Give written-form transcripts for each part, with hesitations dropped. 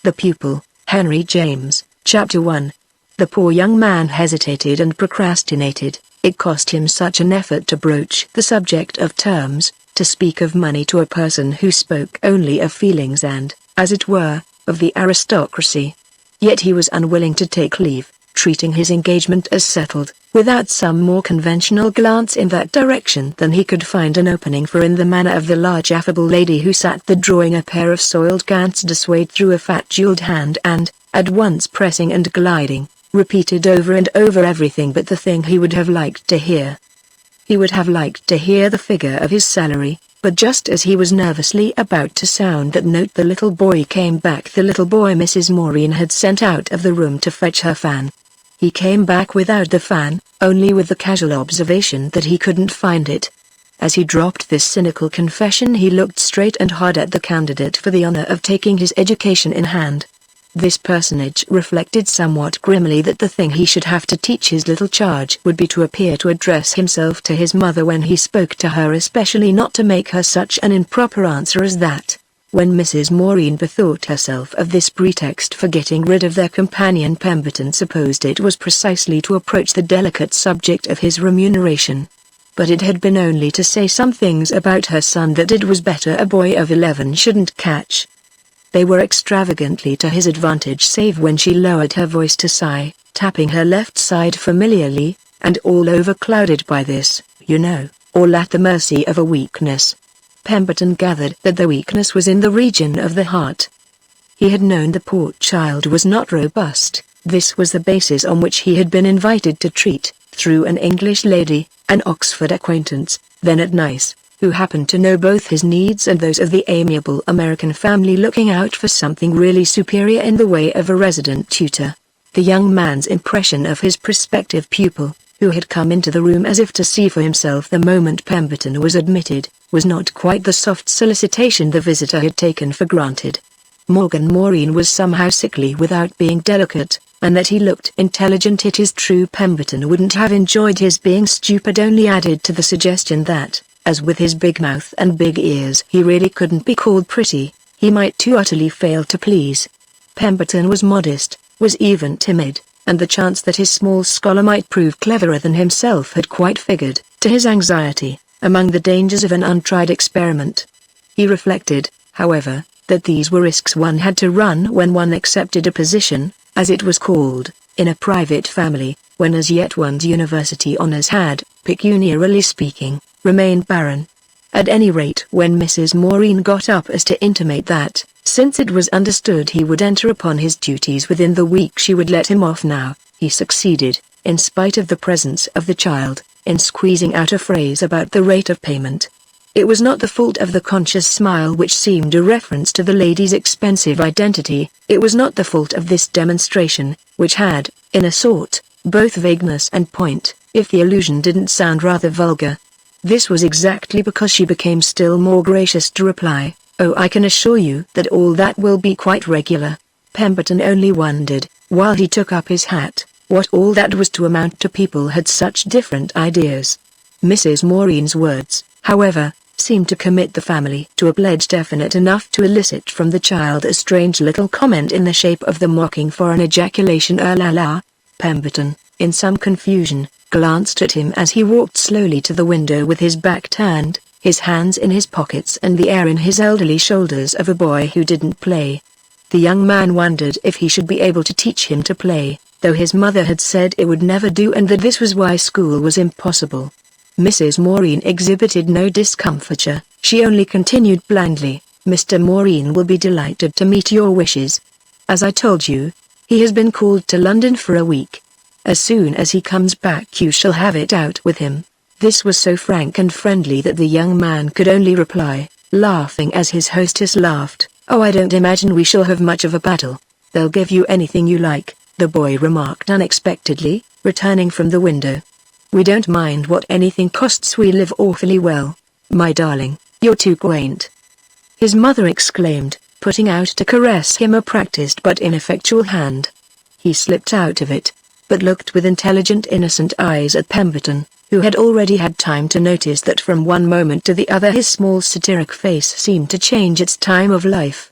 The Pupil, Henry James, Chapter 1. The poor young man hesitated and procrastinated. It cost him such an effort to broach the subject of terms, to speak of money to a person who spoke only of feelings and, as it were, of the aristocracy. Yet he was unwilling to take leave, treating his engagement as settled, without some more conventional glance in that direction than he could find an opening for in the manner of the large affable lady who sat there drawing a pair of soiled gants de suede through a fat jeweled hand and, at once pressing and gliding, repeated over and over everything but the thing he would have liked to hear. He would have liked to hear the figure of his salary, but just as he was nervously about to sound that note the little boy came back. The little boy Mrs. Maureen had sent out of the room to fetch her fan. He came back without the fan, only with the casual observation that he couldn't find it. As he dropped this cynical confession he looked straight and hard at the candidate for the honor of taking his education in hand. This personage reflected somewhat grimly that the thing he should have to teach his little charge would be to appear to address himself to his mother when he spoke to her, especially not to make her such an improper answer as that. When Mrs. Maureen bethought herself of this pretext for getting rid of their companion, Pemberton supposed it was precisely to approach the delicate subject of his remuneration. But it had been only to say some things about her son that it was better a boy of 11 shouldn't catch. They were extravagantly to his advantage save when she lowered her voice to sigh, tapping her left side familiarly, and all overclouded by this, you know, all at the mercy of a weakness. Pemberton gathered that the weakness was in the region of the heart. He had known the poor child was not robust. This was the basis on which he had been invited to treat, through an English lady, an Oxford acquaintance, then at Nice, who happened to know both his needs and those of the amiable American family, looking out for something really superior in the way of a resident tutor. The young man's impression of his prospective pupil, who had come into the room as if to see for himself the moment Pemberton was admitted, was not quite the soft solicitation the visitor had taken for granted. Morgan Maureen was somehow sickly without being delicate, and that he looked intelligent it is true Pemberton wouldn't have enjoyed his being stupid only added to the suggestion that, as with his big mouth and big ears he really couldn't be called pretty, he might too utterly fail to please. Pemberton was modest, was even timid, and the chance that his small scholar might prove cleverer than himself had quite figured, to his anxiety, among the dangers of an untried experiment. He reflected, however, that these were risks one had to run when one accepted a position, as it was called, in a private family, when as yet one's university honors had, pecuniarily speaking, remained barren. At any rate, when Mrs. Maureen got up as to intimate that, since it was understood he would enter upon his duties within the week, she would let him off now, he succeeded, in spite of the presence of the child, in squeezing out a phrase about the rate of payment. It was not the fault of the conscious smile which seemed a reference to the lady's expensive identity, it was not the fault of this demonstration, which had, in a sort, both vagueness and point, if the allusion didn't sound rather vulgar. This was exactly because she became still more gracious to reply, "Oh, I can assure you that all that will be quite regular." Pemberton only wondered, while he took up his hat, what all that was to amount to. People had such different ideas. Mrs. Maureen's words, however, seemed to commit the family to a pledge definite enough to elicit from the child a strange little comment in the shape of the mocking foreign ejaculation la la. Pemberton, in some confusion, glanced at him as he walked slowly to the window with his back turned, his hands in his pockets and the air in his elderly shoulders of a boy who didn't play. The young man wondered if he should be able to teach him to play, though his mother had said it would never do and that this was why school was impossible. Mrs. Maureen exhibited no discomfiture, she only continued blandly, "Mr. Maureen will be delighted to meet your wishes. As I told you, he has been called to London for a week. As soon as he comes back you shall have it out with him." This was so frank and friendly that the young man could only reply, laughing as his hostess laughed, "Oh, I don't imagine we shall have much of a battle. They'll give you anything you like," the boy remarked unexpectedly, returning from the window. "We don't mind what anything costs, we live awfully well." "My darling, you're too quaint," his mother exclaimed, putting out to caress him a practiced but ineffectual hand. He slipped out of it, but looked with intelligent innocent eyes at Pemberton, who had already had time to notice that from one moment to the other his small satiric face seemed to change its time of life.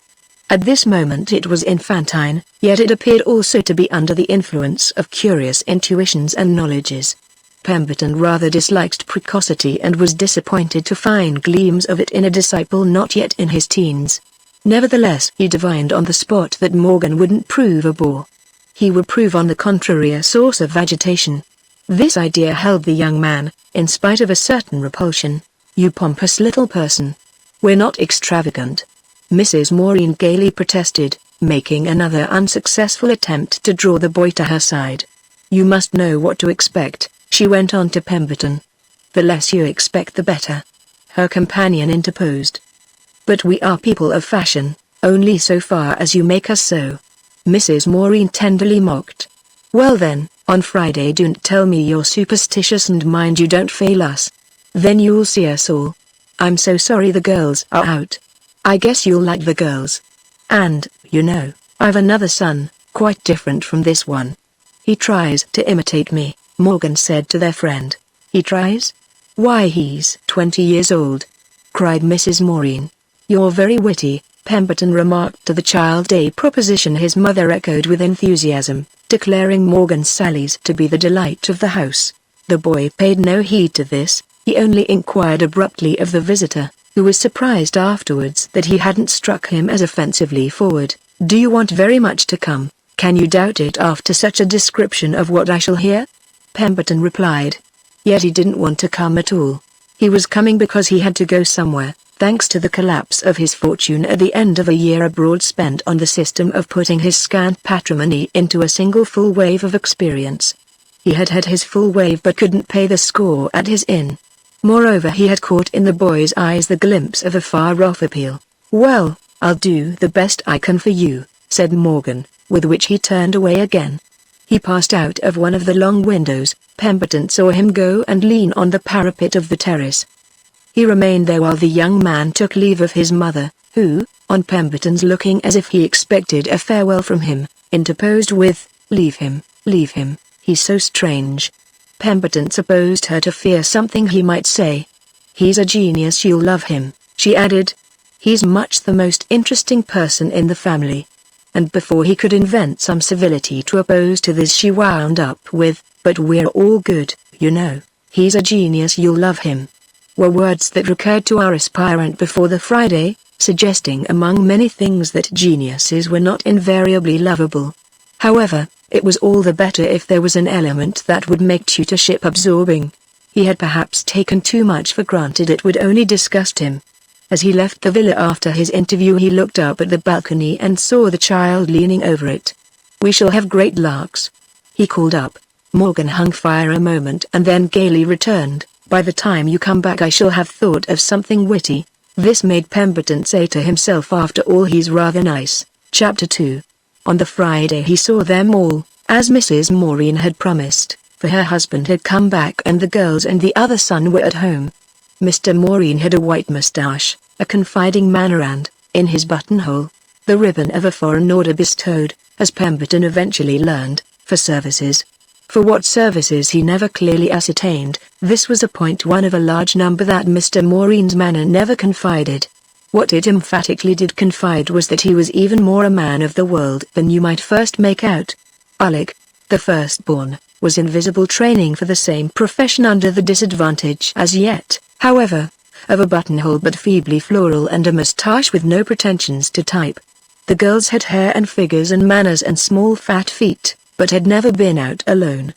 At this moment it was infantine, yet it appeared also to be under the influence of curious intuitions and knowledges. Pemberton rather disliked precocity and was disappointed to find gleams of it in a disciple not yet in his teens. Nevertheless, he divined on the spot that Morgan wouldn't prove a bore. He would prove on the contrary a source of agitation. This idea held the young man, in spite of a certain repulsion. "You pompous little person. We're not extravagant," Mrs. Maureen gaily protested, making another unsuccessful attempt to draw the boy to her side. "You must know what to expect," she went on to Pemberton. "The less you expect the better," her companion interposed. "But we are people of fashion, only so far as you make us so," Mrs. Maureen tenderly mocked. "Well then, on Friday don't tell me you're superstitious and mind you don't fail us. Then you'll see us all. I'm so sorry the girls are out. I guess you'll like the girls. And, you know, I've another son, quite different from this one. He tries to imitate me," Morgan said to their friend. "He tries? Why, he's 20 years old," cried Mrs. Maureen. "You're very witty," Pemberton remarked to the child, a proposition his mother echoed with enthusiasm, declaring Morgan's sallies to be the delight of the house. The boy paid no heed to this, he only inquired abruptly of the visitor, who was surprised afterwards that he hadn't struck him as offensively forward. "Do you want very much to come? Can you doubt it after such a description of what I shall hear?" Pemberton replied. Yet he didn't want to come at all. He was coming because he had to go somewhere, thanks to the collapse of his fortune at the end of a year abroad spent on the system of putting his scant patrimony into a single full wave of experience. He had had his full wave but couldn't pay the score at his inn. Moreover, he had caught in the boy's eyes the glimpse of a far-off appeal. "Well, I'll do the best I can for you," said Morgan, with which he turned away again. He passed out of one of the long windows. Pemberton saw him go and lean on the parapet of the terrace. He remained there while the young man took leave of his mother, who, on Pemberton's looking as if he expected a farewell from him, interposed with, leave him, he's so strange." Pemberton supposed her to fear something he might say. "He's a genius, you'll love him," she added. "He's much the most interesting person in the family." And before he could invent some civility to oppose to this, she wound up with, "But we're all good, you know. He's a genius, you'll love him," were words that recurred to our aspirant before the Friday, suggesting among many things that geniuses were not invariably lovable. However, it was all the better if there was an element that would make tutorship absorbing. He had perhaps taken too much for granted it would only disgust him. As he left the villa after his interview, he looked up at the balcony and saw the child leaning over it. "We shall have great larks," he called up. Morgan hung fire a moment and then gaily returned, "By the time you come back I shall have thought of something witty." This made Pemberton say to himself, after all he's rather nice. Chapter 2. On the Friday he saw them all, as Mrs. Maureen had promised, for her husband had come back and the girls and the other son were at home. Mr. Maureen had a white moustache, a confiding manner and, in his buttonhole, the ribbon of a foreign order bestowed, as Pemberton eventually learned, for services. For what services he never clearly ascertained. This was a point one of a large number that Mr. Maureen's manner never confided. What it emphatically did confide was that he was even more a man of the world than you might first make out. Alec, the firstborn, was in visible training for the same profession under the disadvantage as yet, however, of a buttonhole but feebly floral and a moustache with no pretensions to type. The girls had hair and figures and manners and small fat feet, but had never been out alone.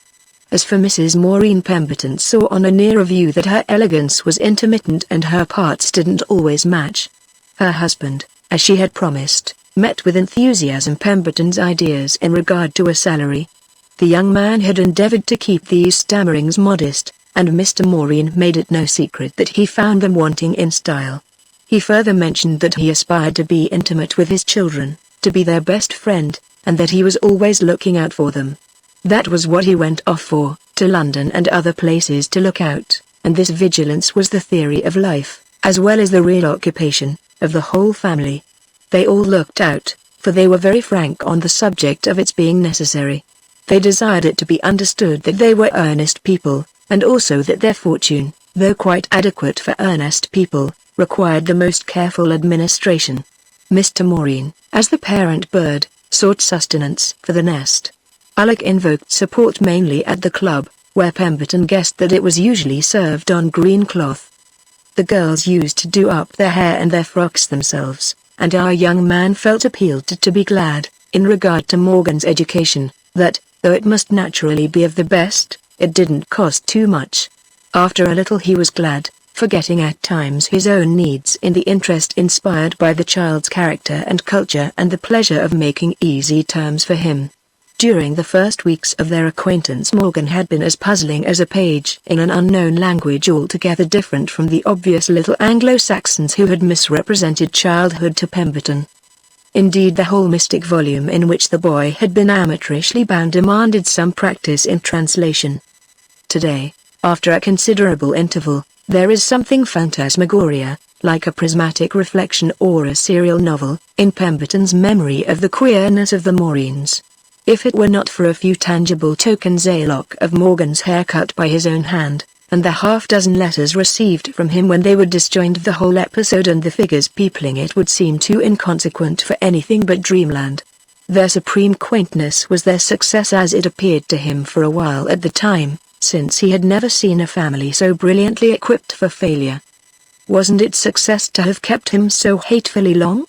As for Mrs. Maureen, Pemberton saw on a nearer view that her elegance was intermittent and her parts didn't always match. Her husband, as she had promised, met with enthusiasm Pemberton's ideas in regard to a salary. The young man had endeavored to keep these stammerings modest, and Mr. Maureen made it no secret that he found them wanting in style. He further mentioned that he aspired to be intimate with his children, to be their best friend, and that he was always looking out for them. That was what he went off for, to London and other places to look out, and this vigilance was the theory of life, as well as the real occupation, of the whole family. They all looked out, for they were very frank on the subject of its being necessary. They desired it to be understood that they were earnest people, and also that their fortune, though quite adequate for earnest people, required the most careful administration. Mr. Maureen, As the parent bird sought sustenance for the nest, Alec invoked support mainly at the club, where Pemberton guessed that it was usually served on green cloth. The girls used to do up their hair and their frocks themselves, and our young man felt appealed to be glad, in regard to Morgan's education, that, though it must naturally be of the best, it didn't cost too much. After a little he was glad, forgetting at times his own needs in the interest inspired by the child's character and culture and the pleasure of making easy terms for him. During the first weeks of their acquaintance Morgan had been as puzzling as a page in an unknown language altogether different from the obvious little Anglo-Saxons who had misrepresented childhood to Pemberton. Indeed, the whole mystic volume in which the boy had been amateurishly bound demanded some practice in translation. Today, after a considerable interval, there is something phantasmagoria, like a prismatic reflection or a serial novel, in Pemberton's memory of the queerness of the Maureen's. If it were not for a few tangible tokens, a lock of Morgan's hair cut by his own hand, and the half-dozen letters received from him when they were disjoined, the whole episode and the figures peopling it would seem too inconsequent for anything but dreamland. Their supreme quaintness was their success as it appeared to him for a while at the time, since he had never seen a family so brilliantly equipped for failure. Wasn't it success to have kept him so hatefully long?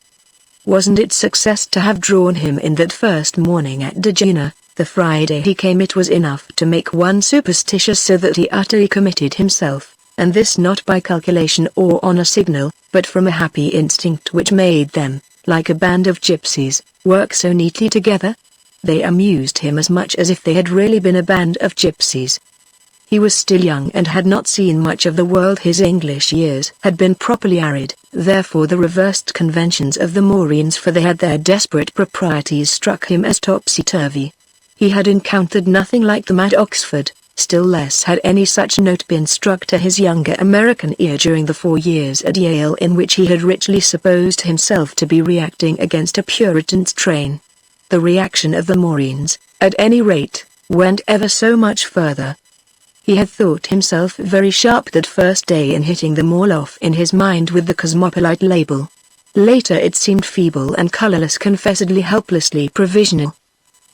Wasn't it success to have drawn him in that first morning at Dejuna, the Friday he came? It was enough to make one superstitious so that he utterly committed himself, and this not by calculation or on a signal, but from a happy instinct which made them, like a band of gypsies, work so neatly together. They amused him as much as if they had really been a band of gypsies. He was still young and had not seen much of the world. His English years had been properly arid, therefore the reversed conventions of the Maureens, for they had their desperate proprieties, struck him as topsy-turvy. He had encountered nothing like them at Oxford, still less had any such note been struck to his younger American ear during the 4 years at Yale in which he had richly supposed himself to be reacting against a Puritan's train. The reaction of the Maureens, at any rate, went ever so much further. He had thought himself very sharp that first day in hitting them all off in his mind with the cosmopolite label. Later it seemed feeble and colorless, confessedly helplessly provisional.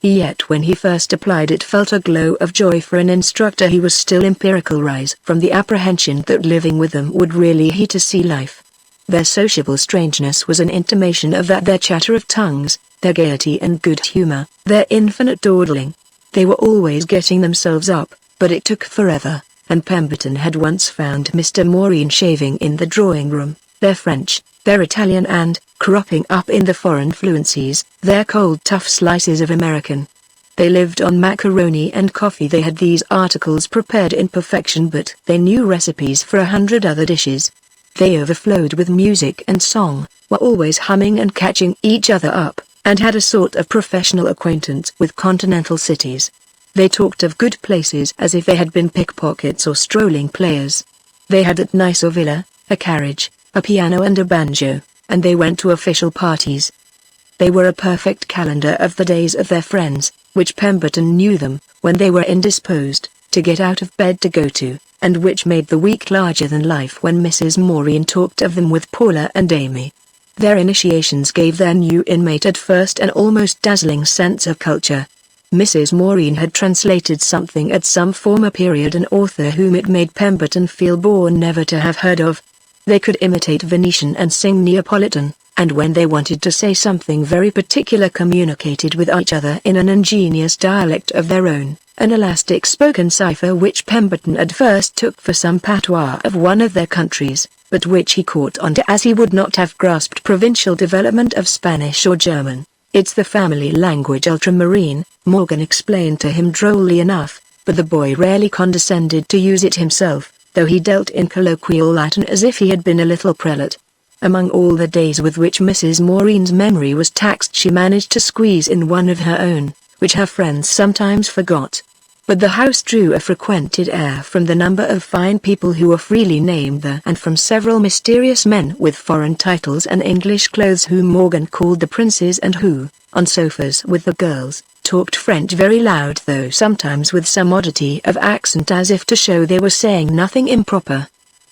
Yet when he first applied it felt a glow of joy. For an instructor he was still empirical, rise from the apprehension that living with them would really he to see life. Their sociable strangeness was an intimation of that, their chatter of tongues, their gaiety and good humor, their infinite dawdling. They were always getting themselves up, but it took forever, and Pemberton had once found Mr. Maureen shaving in the drawing room, their French, their Italian and, cropping up in the foreign fluencies, their cold tough slices of American. They lived on macaroni and coffee. They had these articles prepared in perfection, but they knew recipes for 100 other dishes. They overflowed with music and song, were always humming and catching each other up, and had a sort of professional acquaintance with continental cities. They talked of good places as if they had been pickpockets or strolling players. They had a nice villa, a carriage, a piano and a banjo, and they went to official parties. They were a perfect calendar of the days of their friends, which Pemberton knew them, when they were indisposed, to get out of bed to go to, and which made the week larger than life when Mrs. Maureen talked of them with Paula and Amy. Their initiations gave their new inmate at first an almost dazzling sense of culture. Mrs. Maureen had translated something at some former period, an author whom it made Pemberton feel born never to have heard of. They could imitate Venetian and sing Neapolitan, and when they wanted to say something very particular communicated with each other in an ingenious dialect of their own, an elastic spoken cipher which Pemberton at first took for some patois of one of their countries, but which he caught on to as he would not have grasped provincial development of Spanish or German. "It's the family language, ultramarine," Morgan explained to him drolly enough, but the boy rarely condescended to use it himself, though he dealt in colloquial Latin as if he had been a little prelate. Among all the days with which Mrs. Maureen's memory was taxed, she managed to squeeze in one of her own, which her friends sometimes forgot. But the house drew a frequented air from the number of fine people who were freely named there, and from several mysterious men with foreign titles and English clothes whom Morgan called the princes, and who, on sofas with the girls, talked French very loud, though sometimes with some oddity of accent as if to show they were saying nothing improper.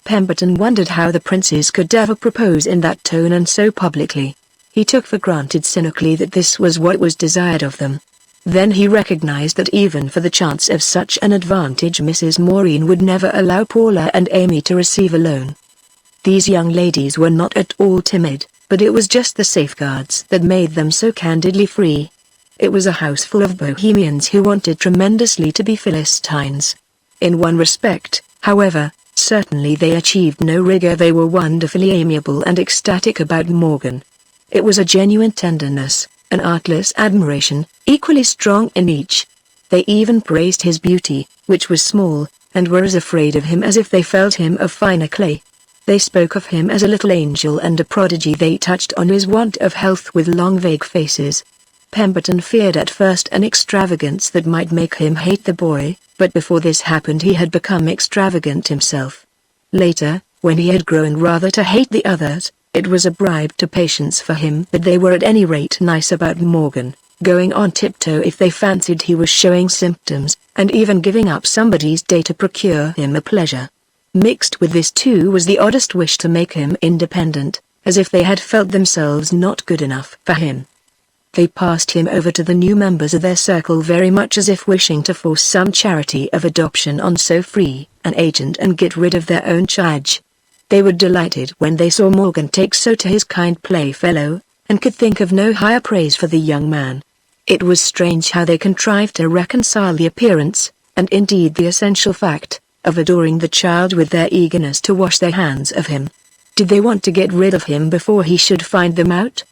Pemberton wondered how the princes could ever propose in that tone and so publicly. He took for granted cynically that this was what was desired of them. Then he recognized that even for the chance of such an advantage Mrs. Maureen would never allow Paula and Amy to receive a loan. These young ladies were not at all timid, but it was just the safeguards that made them so candidly free. It was a house full of bohemians who wanted tremendously to be Philistines. In one respect, however, certainly they achieved no rigor. They were wonderfully amiable and ecstatic about Morgan. It was a genuine tenderness, an artless admiration, equally strong in each. They even praised his beauty, which was small, and were as afraid of him as if they felt him of finer clay. They spoke of him as a little angel and a prodigy. They touched on his want of health with long vague faces. Pemberton feared at first an extravagance that might make him hate the boy, but before this happened he had become extravagant himself. Later, when he had grown rather to hate the others, it was a bribe to patience for him that they were at any rate nice about Morgan, going on tiptoe if they fancied he was showing symptoms, and even giving up somebody's day to procure him a pleasure. Mixed with this too was the oddest wish to make him independent, as if they had felt themselves not good enough for him. They passed him over to the new members of their circle very much as if wishing to force some charity of adoption on so free an agent and get rid of their own charge. They were delighted when they saw Morgan take so to his kind playfellow, and could think of no higher praise for the young man. It was strange how they contrived to reconcile the appearance, and indeed the essential fact, of adoring the child with their eagerness to wash their hands of him. Did they want to get rid of him before he should find them out?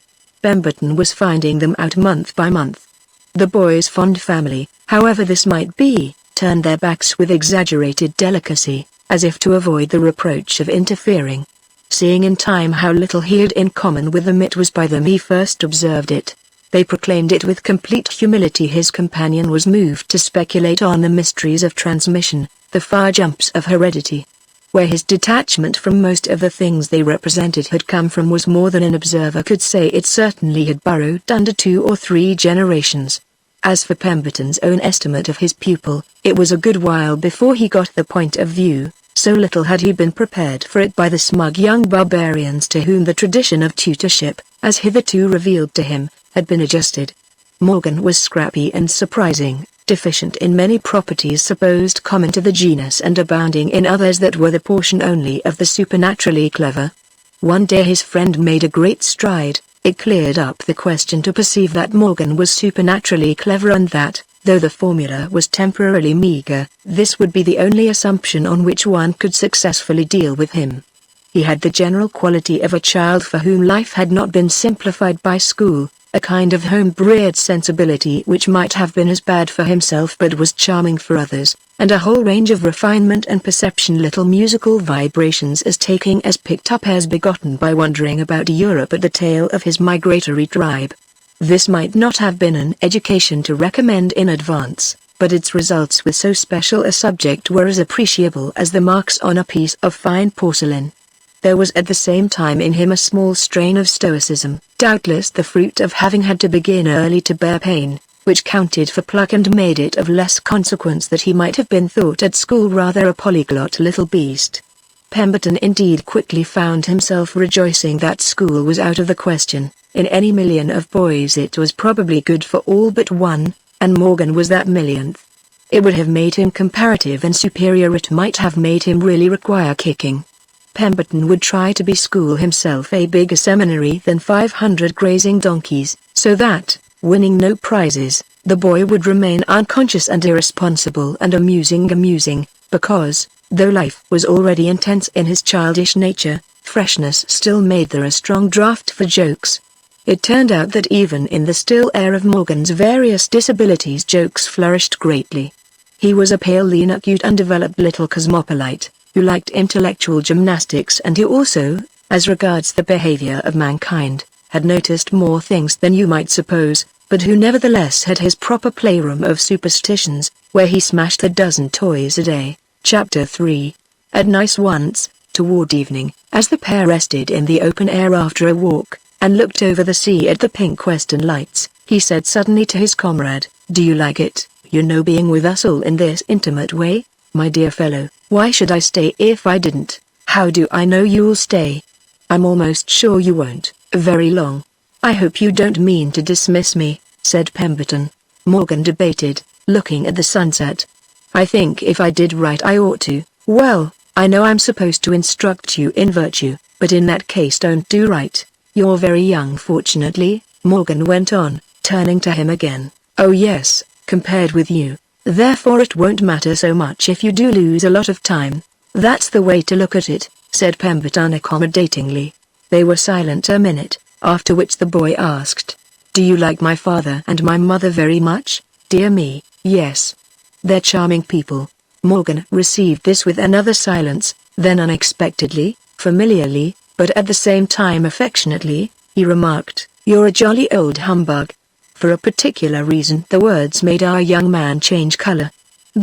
Pemberton was finding them out month by month. The boy's fond family, however this might be, turned their backs with exaggerated delicacy, as if to avoid the reproach of interfering. Seeing in time how little he had in common with them, it was by them he first observed it. They proclaimed it with complete humility. His companion was moved to speculate on the mysteries of transmission, the far jumps of heredity. Where his detachment from most of the things they represented had come from was more than an observer could say. It certainly had burrowed under 2 or 3 generations. As for Pemberton's own estimate of his pupil, it was a good while before he got the point of view, so little had he been prepared for it by the smug young barbarians to whom the tradition of tutorship, as hitherto revealed to him, had been adjusted. Morgan was scrappy and surprising, deficient in many properties supposed common to the genus and abounding in others that were the portion only of the supernaturally clever. One day his friend made a great stride. It cleared up the question to perceive that Morgan was supernaturally clever, and that, though the formula was temporarily meager, this would be the only assumption on which one could successfully deal with him. He had the general quality of a child for whom life had not been simplified by school, a kind of home-bred sensibility which might have been as bad for himself but was charming for others, and a whole range of refinement and perception, little musical vibrations as taking as picked up as begotten by wandering about Europe at the tail of his migratory tribe. This might not have been an education to recommend in advance, but its results with so special a subject were as appreciable as the marks on a piece of fine porcelain. There was at the same time in him a small strain of stoicism, doubtless the fruit of having had to begin early to bear pain, which counted for pluck and made it of less consequence that he might have been thought at school rather a polyglot little beast. Pemberton indeed quickly found himself rejoicing that school was out of the question. In any million of boys it was probably good for all but one, and Morgan was that millionth. It would have made him comparative and superior. It might have made him really require kicking. Pemberton would try to be school himself, a bigger seminary than 500 grazing donkeys, so that, winning no prizes, the boy would remain unconscious and irresponsible and amusing, because, though life was already intense in his childish nature, freshness still made there a strong draught for jokes. It turned out that even in the still air of Morgan's various disabilities jokes flourished greatly. He was a pale, lean, acute, undeveloped little cosmopolite, who liked intellectual gymnastics and who also, as regards the behavior of mankind, had noticed more things than you might suppose, but who nevertheless had his proper playroom of superstitions, where he smashed a dozen toys a day. Chapter 3. At night once, toward evening, as the pair rested in the open air after a walk, and looked over the sea at the pink western lights, he said suddenly to his comrade, "Do you like it, being with us all in this intimate way? My dear fellow, why should I stay if I didn't? How do I know you'll stay? I'm almost sure you won't, very long. "I hope you don't mean to dismiss me," said Pemberton. Morgan debated, looking at the sunset. "I think if I did right I ought to. Well, I know I'm supposed to instruct you in virtue, but in that case don't do right. You're very young fortunately," Morgan went on, turning to him again. "Oh yes, compared with you. Therefore it won't matter so much if you do lose a lot of time." "That's the way to look at it," said Pemberton accommodatingly. They were silent a minute, after which the boy asked, "Do you like my father and my mother very much?" "Dear me, yes. They're charming people." Morgan received this with another silence, then unexpectedly, familiarly, but at the same time affectionately, he remarked, "You're a jolly old humbug." For a particular reason the words made our young man change color.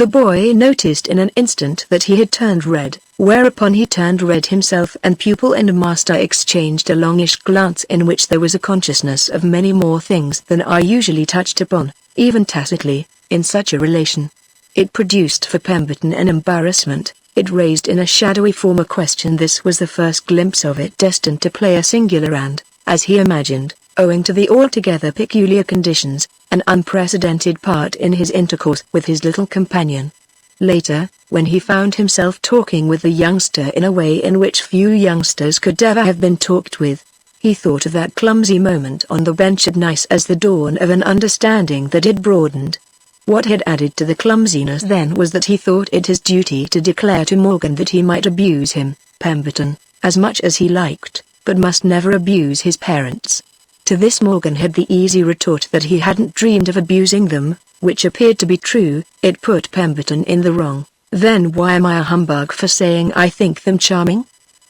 The boy noticed in an instant that he had turned red, whereupon he turned red himself, and pupil and master exchanged a longish glance in which there was a consciousness of many more things than are usually touched upon, even tacitly, in such a relation. It produced for Pemberton an embarrassment. It raised in a shadowy form a question. This was the first glimpse of it destined to play a singular and, as he imagined, owing to the altogether peculiar conditions, an unprecedented part in his intercourse with his little companion. Later, when he found himself talking with the youngster in a way in which few youngsters could ever have been talked with, he thought of that clumsy moment on the bench at Nice as the dawn of an understanding that had broadened. What had added to the clumsiness then was that he thought it his duty to declare to Morgan that he might abuse him, Pemberton, as much as he liked, but must never abuse his parents. To this Morgan had the easy retort that he hadn't dreamed of abusing them, which appeared to be true. It put Pemberton in the wrong. "Then why am I a humbug for saying I think them charming?"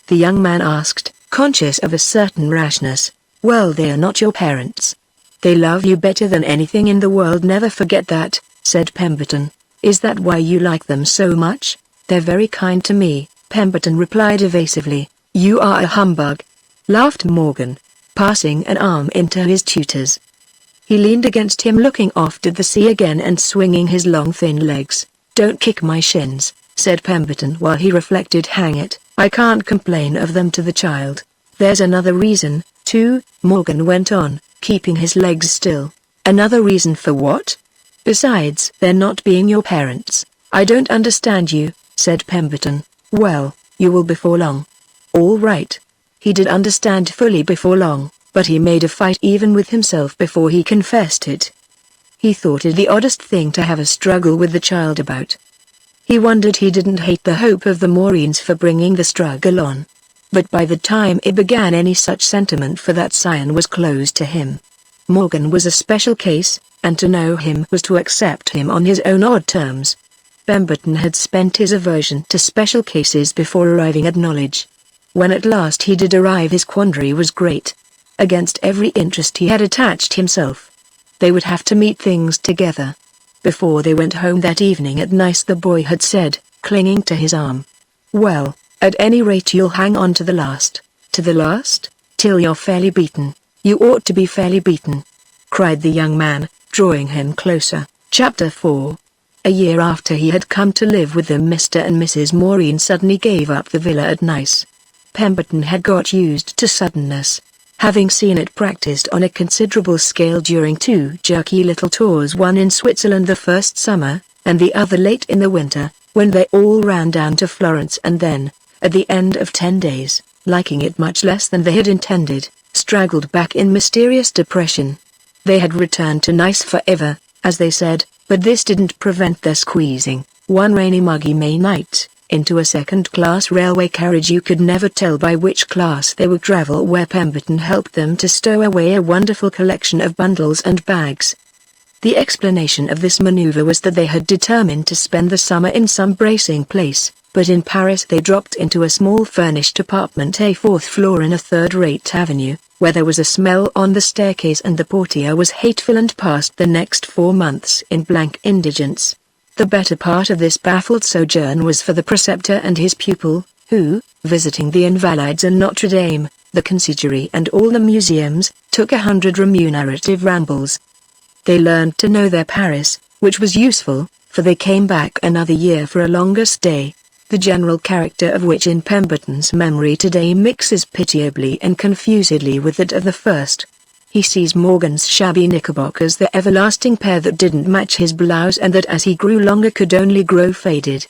the young man asked, conscious of a certain rashness. "Well, they are not your parents. They love you better than anything in the world. Never forget that," said Pemberton. "Is that why you like them so much?" "They're very kind to me," Pemberton replied evasively. "You are a humbug," laughed Morgan, passing an arm into his tutor's. He leaned against him, looking off to the sea again and swinging his long thin legs. "Don't kick my shins," said Pemberton while he reflected. "Hang it, I can't complain of them to the child." "There's another reason, too," Morgan went on, keeping his legs still. "Another reason for what?" "Besides their not being your parents." "I don't understand you," said Pemberton. "Well, you will before long." "All right." He did understand fully before long, but he made a fight even with himself before he confessed it. He thought it the oddest thing to have a struggle with the child about. He wondered he didn't hate the hope of the Maureen's for bringing the struggle on. But by the time it began, any such sentiment for that scion was closed to him. Morgan was a special case, and to know him was to accept him on his own odd terms. Pemberton had spent his aversion to special cases before arriving at knowledge. When at last he did arrive, his quandary was great. Against every interest he had attached himself, they would have to meet things together. Before they went home that evening at Nice, the boy had said, clinging to his arm, "Well, at any rate you'll hang on to the last." "To the last? Till you're fairly beaten." "You ought to be fairly beaten," cried the young man, drawing him closer. Chapter 4. A year after he had come to live with them, Mr. and Mrs. Maureen suddenly gave up the villa at Nice. Pemberton had got used to suddenness, having seen it practiced on a considerable scale during two jerky little tours, one in Switzerland the first summer, and the other late in the winter, when they all ran down to Florence and then, at the end of 10 days, liking it much less than they had intended, straggled back in mysterious depression. They had returned to Nice forever, as they said, but this didn't prevent their squeezing, one rainy muggy May night, into a second-class railway carriage. You could never tell by which class they would travel, where Pemberton helped them to stow away a wonderful collection of bundles and bags. The explanation of this maneuver was that they had determined to spend the summer in some bracing place, but in Paris they dropped into a small furnished apartment, a fourth floor in a third-rate avenue, where there was a smell on the staircase and the portiere was hateful, and passed the next 4 months in blank indigence. The better part of this baffled sojourn was for the preceptor and his pupil, who, visiting the Invalides and Notre Dame, the Consistory and all the museums, took 100 remunerative rambles. They learned to know their Paris, which was useful, for they came back another year for a longer stay, the general character of which in Pemberton's memory today mixes pitiably and confusedly with that of the first. He sees Morgan's shabby knickerbockers, the everlasting pair that didn't match his blouse and that as he grew longer could only grow faded.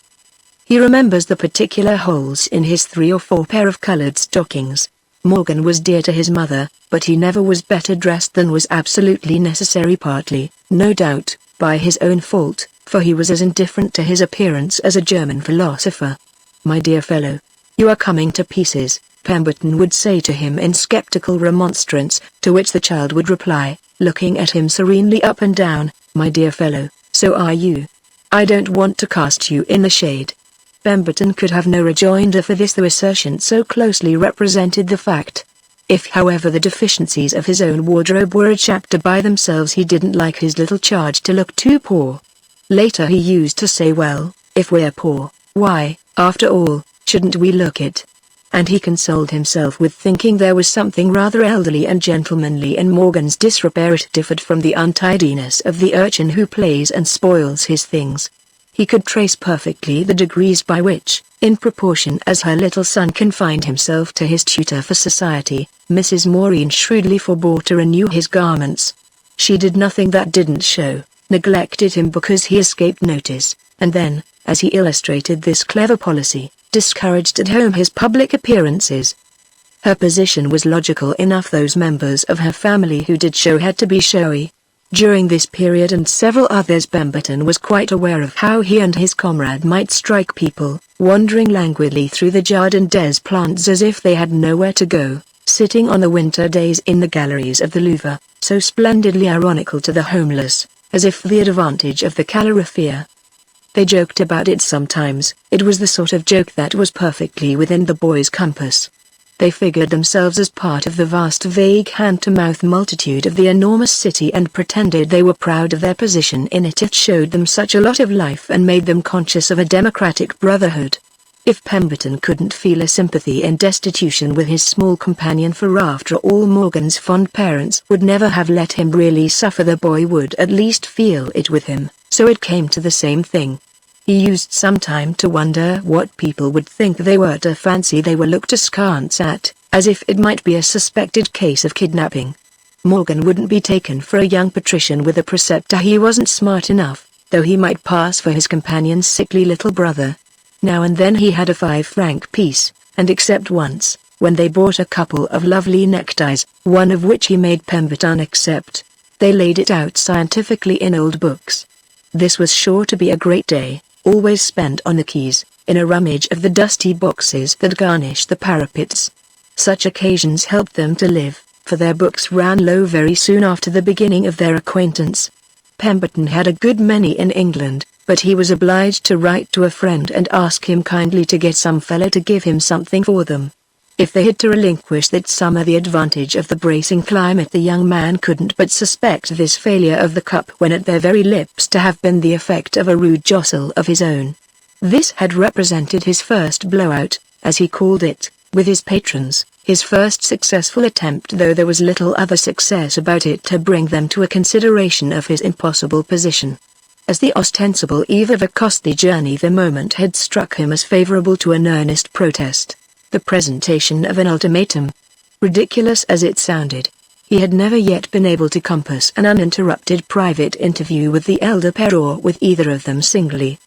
He remembers the particular holes in his 3 or 4 pair of colored stockings. Morgan was dear to his mother, but he never was better dressed than was absolutely necessary, partly, no doubt, by his own fault, for he was as indifferent to his appearance as a German philosopher. "My dear fellow, you are coming to pieces," Pemberton would say to him in skeptical remonstrance, to which the child would reply, looking at him serenely up and down, "My dear fellow, so are you. I don't want to cast you in the shade." Pemberton could have no rejoinder for this, the assertion so closely represented the fact. If however the deficiencies of his own wardrobe were a chapter by themselves, he didn't like his little charge to look too poor. Later he used to say, "Well, if we're poor, why, after all, shouldn't we look it?" And he consoled himself with thinking there was something rather elderly and gentlemanly in Morgan's disrepair. It differed from the untidiness of the urchin who plays and spoils his things. He could trace perfectly the degrees by which, in proportion as her little son confined himself to his tutor for society, Mrs. Maureen shrewdly forbore to renew his garments. She did nothing that didn't show, neglected him because he escaped notice, and then, as he illustrated this clever policy, discouraged at home his public appearances. Her position was logical enough. Those members of her family who did show had to be showy. During this period and several others, Pemberton was quite aware of how he and his comrade might strike people, wandering languidly through the Jardin des Plantes as if they had nowhere to go, sitting on the winter days in the galleries of the Louvre, so splendidly ironical to the homeless, as if the advantage of the calorifere. They joked about it sometimes. It was the sort of joke that was perfectly within the boys' compass. They figured themselves as part of the vast vague hand-to-mouth multitude of the enormous city and pretended they were proud of their position in it. It showed them such a lot of life and made them conscious of a democratic brotherhood. If Pemberton couldn't feel a sympathy in destitution with his small companion, for after all Morgan's fond parents would never have let him really suffer, the boy would at least feel it with him, so it came to the same thing. He used some time to wonder what people would think they were to fancy they were looked askance at, as if it might be a suspected case of kidnapping. Morgan wouldn't be taken for a young patrician with a preceptor. He wasn't smart enough, though he might pass for his companion's sickly little brother. Now and then he had a 5-franc piece, and except once, when they bought a couple of lovely neckties, one of which he made Pemberton accept, they laid it out scientifically in old books. This was sure to be a great day, always spent on the quays, in a rummage of the dusty boxes that garnished the parapets. Such occasions helped them to live, for their books ran low very soon after the beginning of their acquaintance. Pemberton had a good many in England, but he was obliged to write to a friend and ask him kindly to get some fellow to give him something for them. If they had to relinquish that summer the advantage of the bracing climate, the young man couldn't but suspect this failure of the cup when at their very lips to have been the effect of a rude jostle of his own. This had represented his first blowout, as he called it, with his patrons, his first successful attempt, though there was little other success about it to bring them to a consideration of his impossible position. As the ostensible eve of a costly journey, the moment had struck him as favorable to an earnest protest. The presentation of an ultimatum. Ridiculous as it sounded, he had never yet been able to compass an uninterrupted private interview with the elder pair or with either of them singly.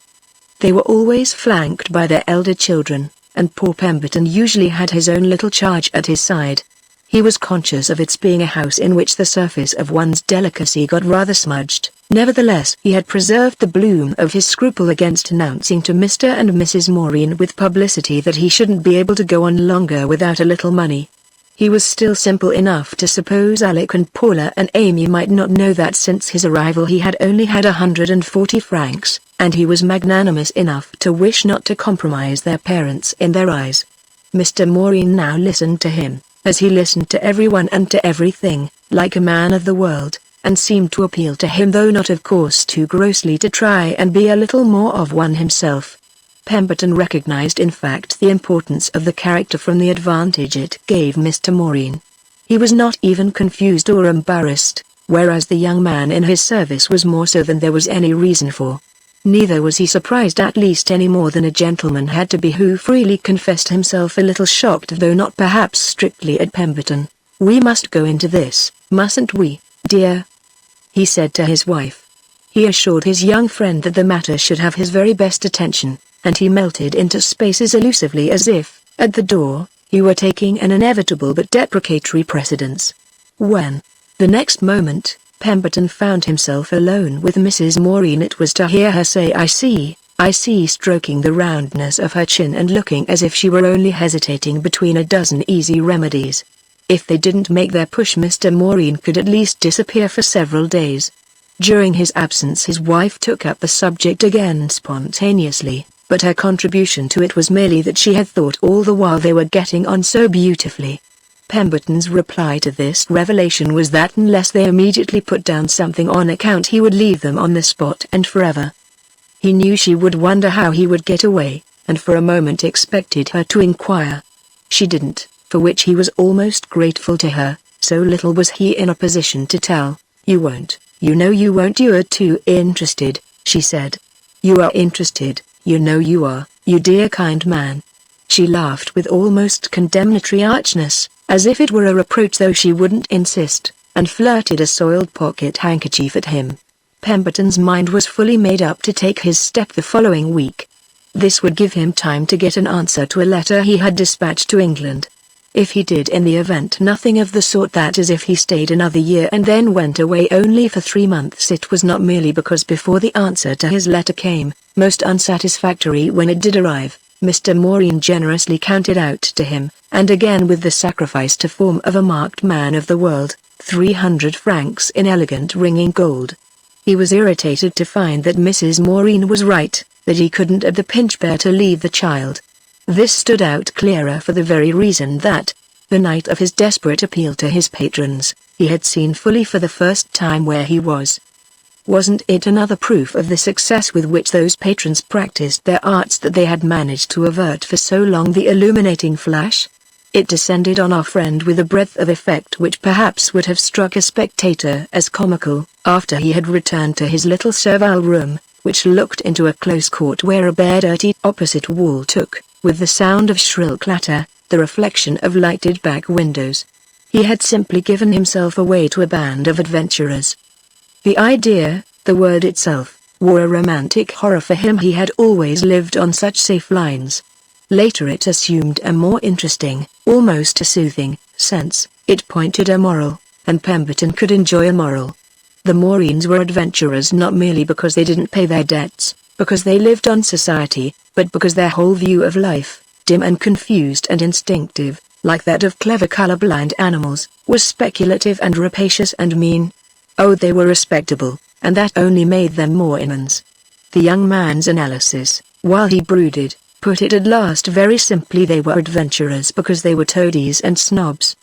They were always flanked by their elder children, and poor Pemberton usually had his own little charge at his side. He was conscious of its being a house in which the surface of one's delicacy got rather smudged. Nevertheless, he had preserved the bloom of his scruple against announcing to Mr. and Mrs. Maureen with publicity that he shouldn't be able to go on longer without a little money. He was still simple enough to suppose Alec and Paula and Amy might not know that since his arrival he had only had 140 francs, and he was magnanimous enough to wish not to compromise their parents in their eyes. Mr. Maureen now listened to him, as he listened to everyone and to everything, like a man of the world, and seemed to appeal to him, though not of course too grossly, to try and be a little more of one himself. Pemberton recognized in fact the importance of the character from the advantage it gave Mr. Maureen. He was not even confused or embarrassed, whereas the young man in his service was more so than there was any reason for. Neither was he surprised, at least any more than a gentleman had to be who freely confessed himself a little shocked, though not perhaps strictly, at Pemberton. "We must go into this," "Mustn't we, dear?" he said to his wife. He assured his young friend that the matter should have his very best attention, and he melted into space as elusively as if, at the door, he were taking an inevitable but deprecatory precedence. When, the next moment, Pemberton found himself alone with Mrs. Maureen, it was to hear her say I see, stroking the roundness of her chin and looking as if she were only hesitating between a dozen easy remedies. If they didn't make their push, Mr. Maureen could at least disappear for several days. During his absence his wife took up the subject again spontaneously, but her contribution to it was merely that she had thought all the while they were getting on so beautifully. Pemberton's reply to this revelation was that unless they immediately put down something on account he would leave them on the spot and forever. He knew she would wonder how he would get away, and for a moment expected her to inquire. She didn't, for which he was almost grateful to her, so little was he in a position to tell. "You won't, you know you won't, you're too interested," she said. "You are interested, you know you are, you dear kind man." She laughed with almost condemnatory archness, as if it were a reproach though she wouldn't insist, and flirted a soiled pocket handkerchief at him. Pemberton's mind was fully made up to take his step the following week. This would give him time to get an answer to a letter he had dispatched to England. If he did in the event nothing of the sort, that is if he stayed another year and then went away only for 3 months, it was not merely because before the answer to his letter came, most unsatisfactory when it did arrive, Mr. Maureen generously counted out to him, and again with the sacrifice to form of a marked man of the world, 300 francs in elegant ringing gold. He was irritated to find that Mrs. Maureen was right, that he couldn't at the pinch bear to leave the child. This stood out clearer for the very reason that, the night of his desperate appeal to his patrons, he had seen fully for the first time where he was. Wasn't it another proof of the success with which those patrons practiced their arts that they had managed to avert for so long the illuminating flash? It descended on our friend with a breadth of effect which perhaps would have struck a spectator as comical, after he had returned to his little servile room, which looked into a close court where a bare dirty opposite wall took, with the sound of shrill clatter, the reflection of lighted back windows. He had simply given himself away to a band of adventurers. The idea, the word itself, wore a romantic horror for him. He had always lived on such safe lines. Later it assumed a more interesting, almost a soothing, sense. It pointed a moral, and Pemberton could enjoy a moral. The Maureens were adventurers not merely because they didn't pay their debts, because they lived on society, but because their whole view of life, dim and confused and instinctive, like that of clever colorblind animals, was speculative and rapacious and mean. Oh, they were respectable, and that only made them Maureans. The young man's analysis, while he brooded, put it at last very simply: they were adventurers because they were toadies and snobs.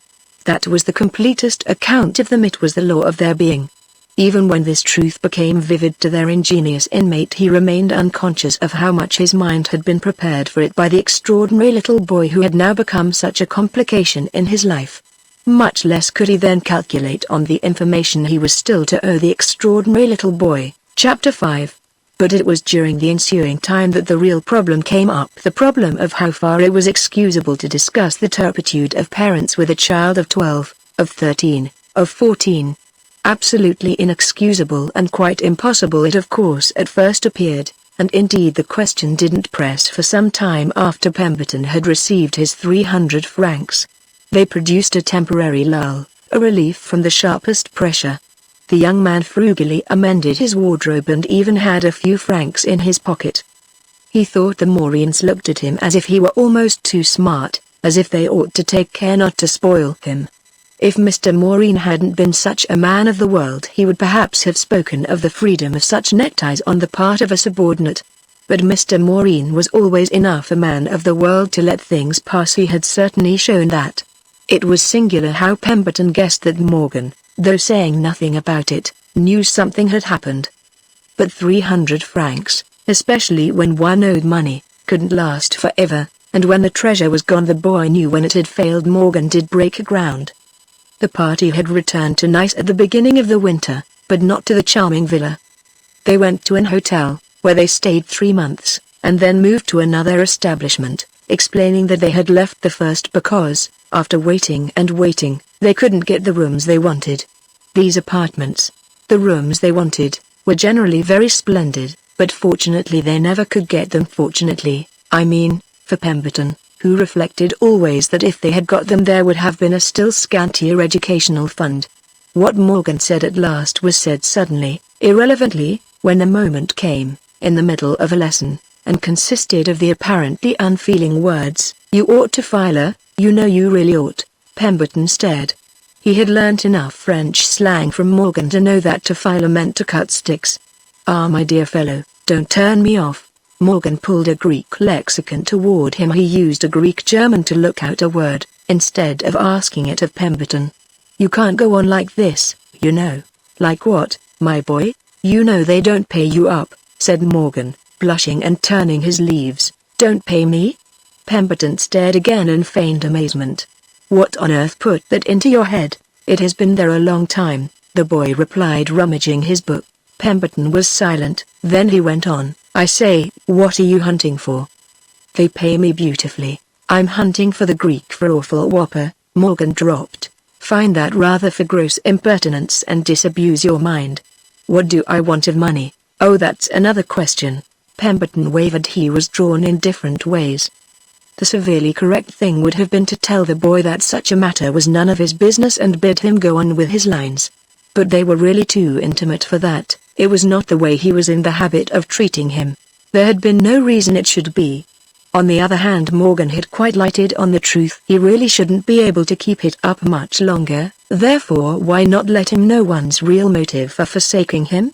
That was the completest account of them. It was the law of their being. Even when this truth became vivid to their ingenious inmate, he remained unconscious of how much his mind had been prepared for it by the extraordinary little boy who had now become such a complication in his life. Much less could he then calculate on the information he was still to owe the extraordinary little boy. Chapter 5. But it was during the ensuing time that the real problem came up, the problem of how far it was excusable to discuss the turpitude of parents with a child of 12, of 13, of 14. Absolutely inexcusable and quite impossible it of course at first appeared, and indeed the question didn't press for some time after Pemberton had received his 300 francs. They produced a temporary lull, a relief from the sharpest pressure. The young man frugally amended his wardrobe and even had a few francs in his pocket. He thought the Maureens looked at him as if he were almost too smart, as if they ought to take care not to spoil him. If Mr. Maureen hadn't been such a man of the world, he would perhaps have spoken of the freedom of such neckties on the part of a subordinate. But Mr. Maureen was always enough a man of the world to let things pass. He had certainly shown that. It was singular how Pemberton guessed that Morgan, though saying nothing about it, knew something had happened. But 300 francs, especially when one owed money, couldn't last forever, and when the treasure was gone the boy knew when it had failed. Morgan did break ground. The party had returned to Nice at the beginning of the winter, but not to the charming villa. They went to an hotel, where they stayed 3 months, and then moved to another establishment, explaining that they had left the first because, after waiting and waiting, they couldn't get the rooms they wanted. These apartments, the rooms they wanted, were generally very splendid, but fortunately they never could get them. Fortunately, I mean, for Pemberton, who reflected always that if they had got them there would have been a still scantier educational fund. What Morgan said at last was said suddenly, irrelevantly, when the moment came, in the middle of a lesson, and consisted of the apparently unfeeling words, "You ought to file a, you know you really ought." Pemberton stared. He had learnt enough French slang from Morgan to know that to file a meant to cut sticks. "Ah, my dear fellow, don't turn me off." Morgan pulled a Greek lexicon toward him. He used a Greek German to look out a word, instead of asking it of Pemberton. "You can't go on like this, you know." "Like what, my boy? You know they don't pay you up," said Morgan, blushing and turning his leaves. "Don't pay me?" Pemberton stared again in feigned amazement. "What on earth put that into your head?" "It has been there a long time," the boy replied, rummaging his book. Pemberton was silent, then he went on, "I say, what are you hunting for?" "They pay me beautifully. I'm hunting for the Greek for awful whopper." Morgan dropped. "Find that rather for gross impertinence and disabuse your mind." "What do I want of money?" "Oh, that's another question." Pemberton wavered. He was drawn in different ways. The severely correct thing would have been to tell the boy that such a matter was none of his business and bid him go on with his lines. But they were really too intimate for that. It was not the way he was in the habit of treating him. There had been no reason it should be. On the other hand, Morgan had quite lighted on the truth. He really shouldn't be able to keep it up much longer, therefore why not let him know one's real motive for forsaking him?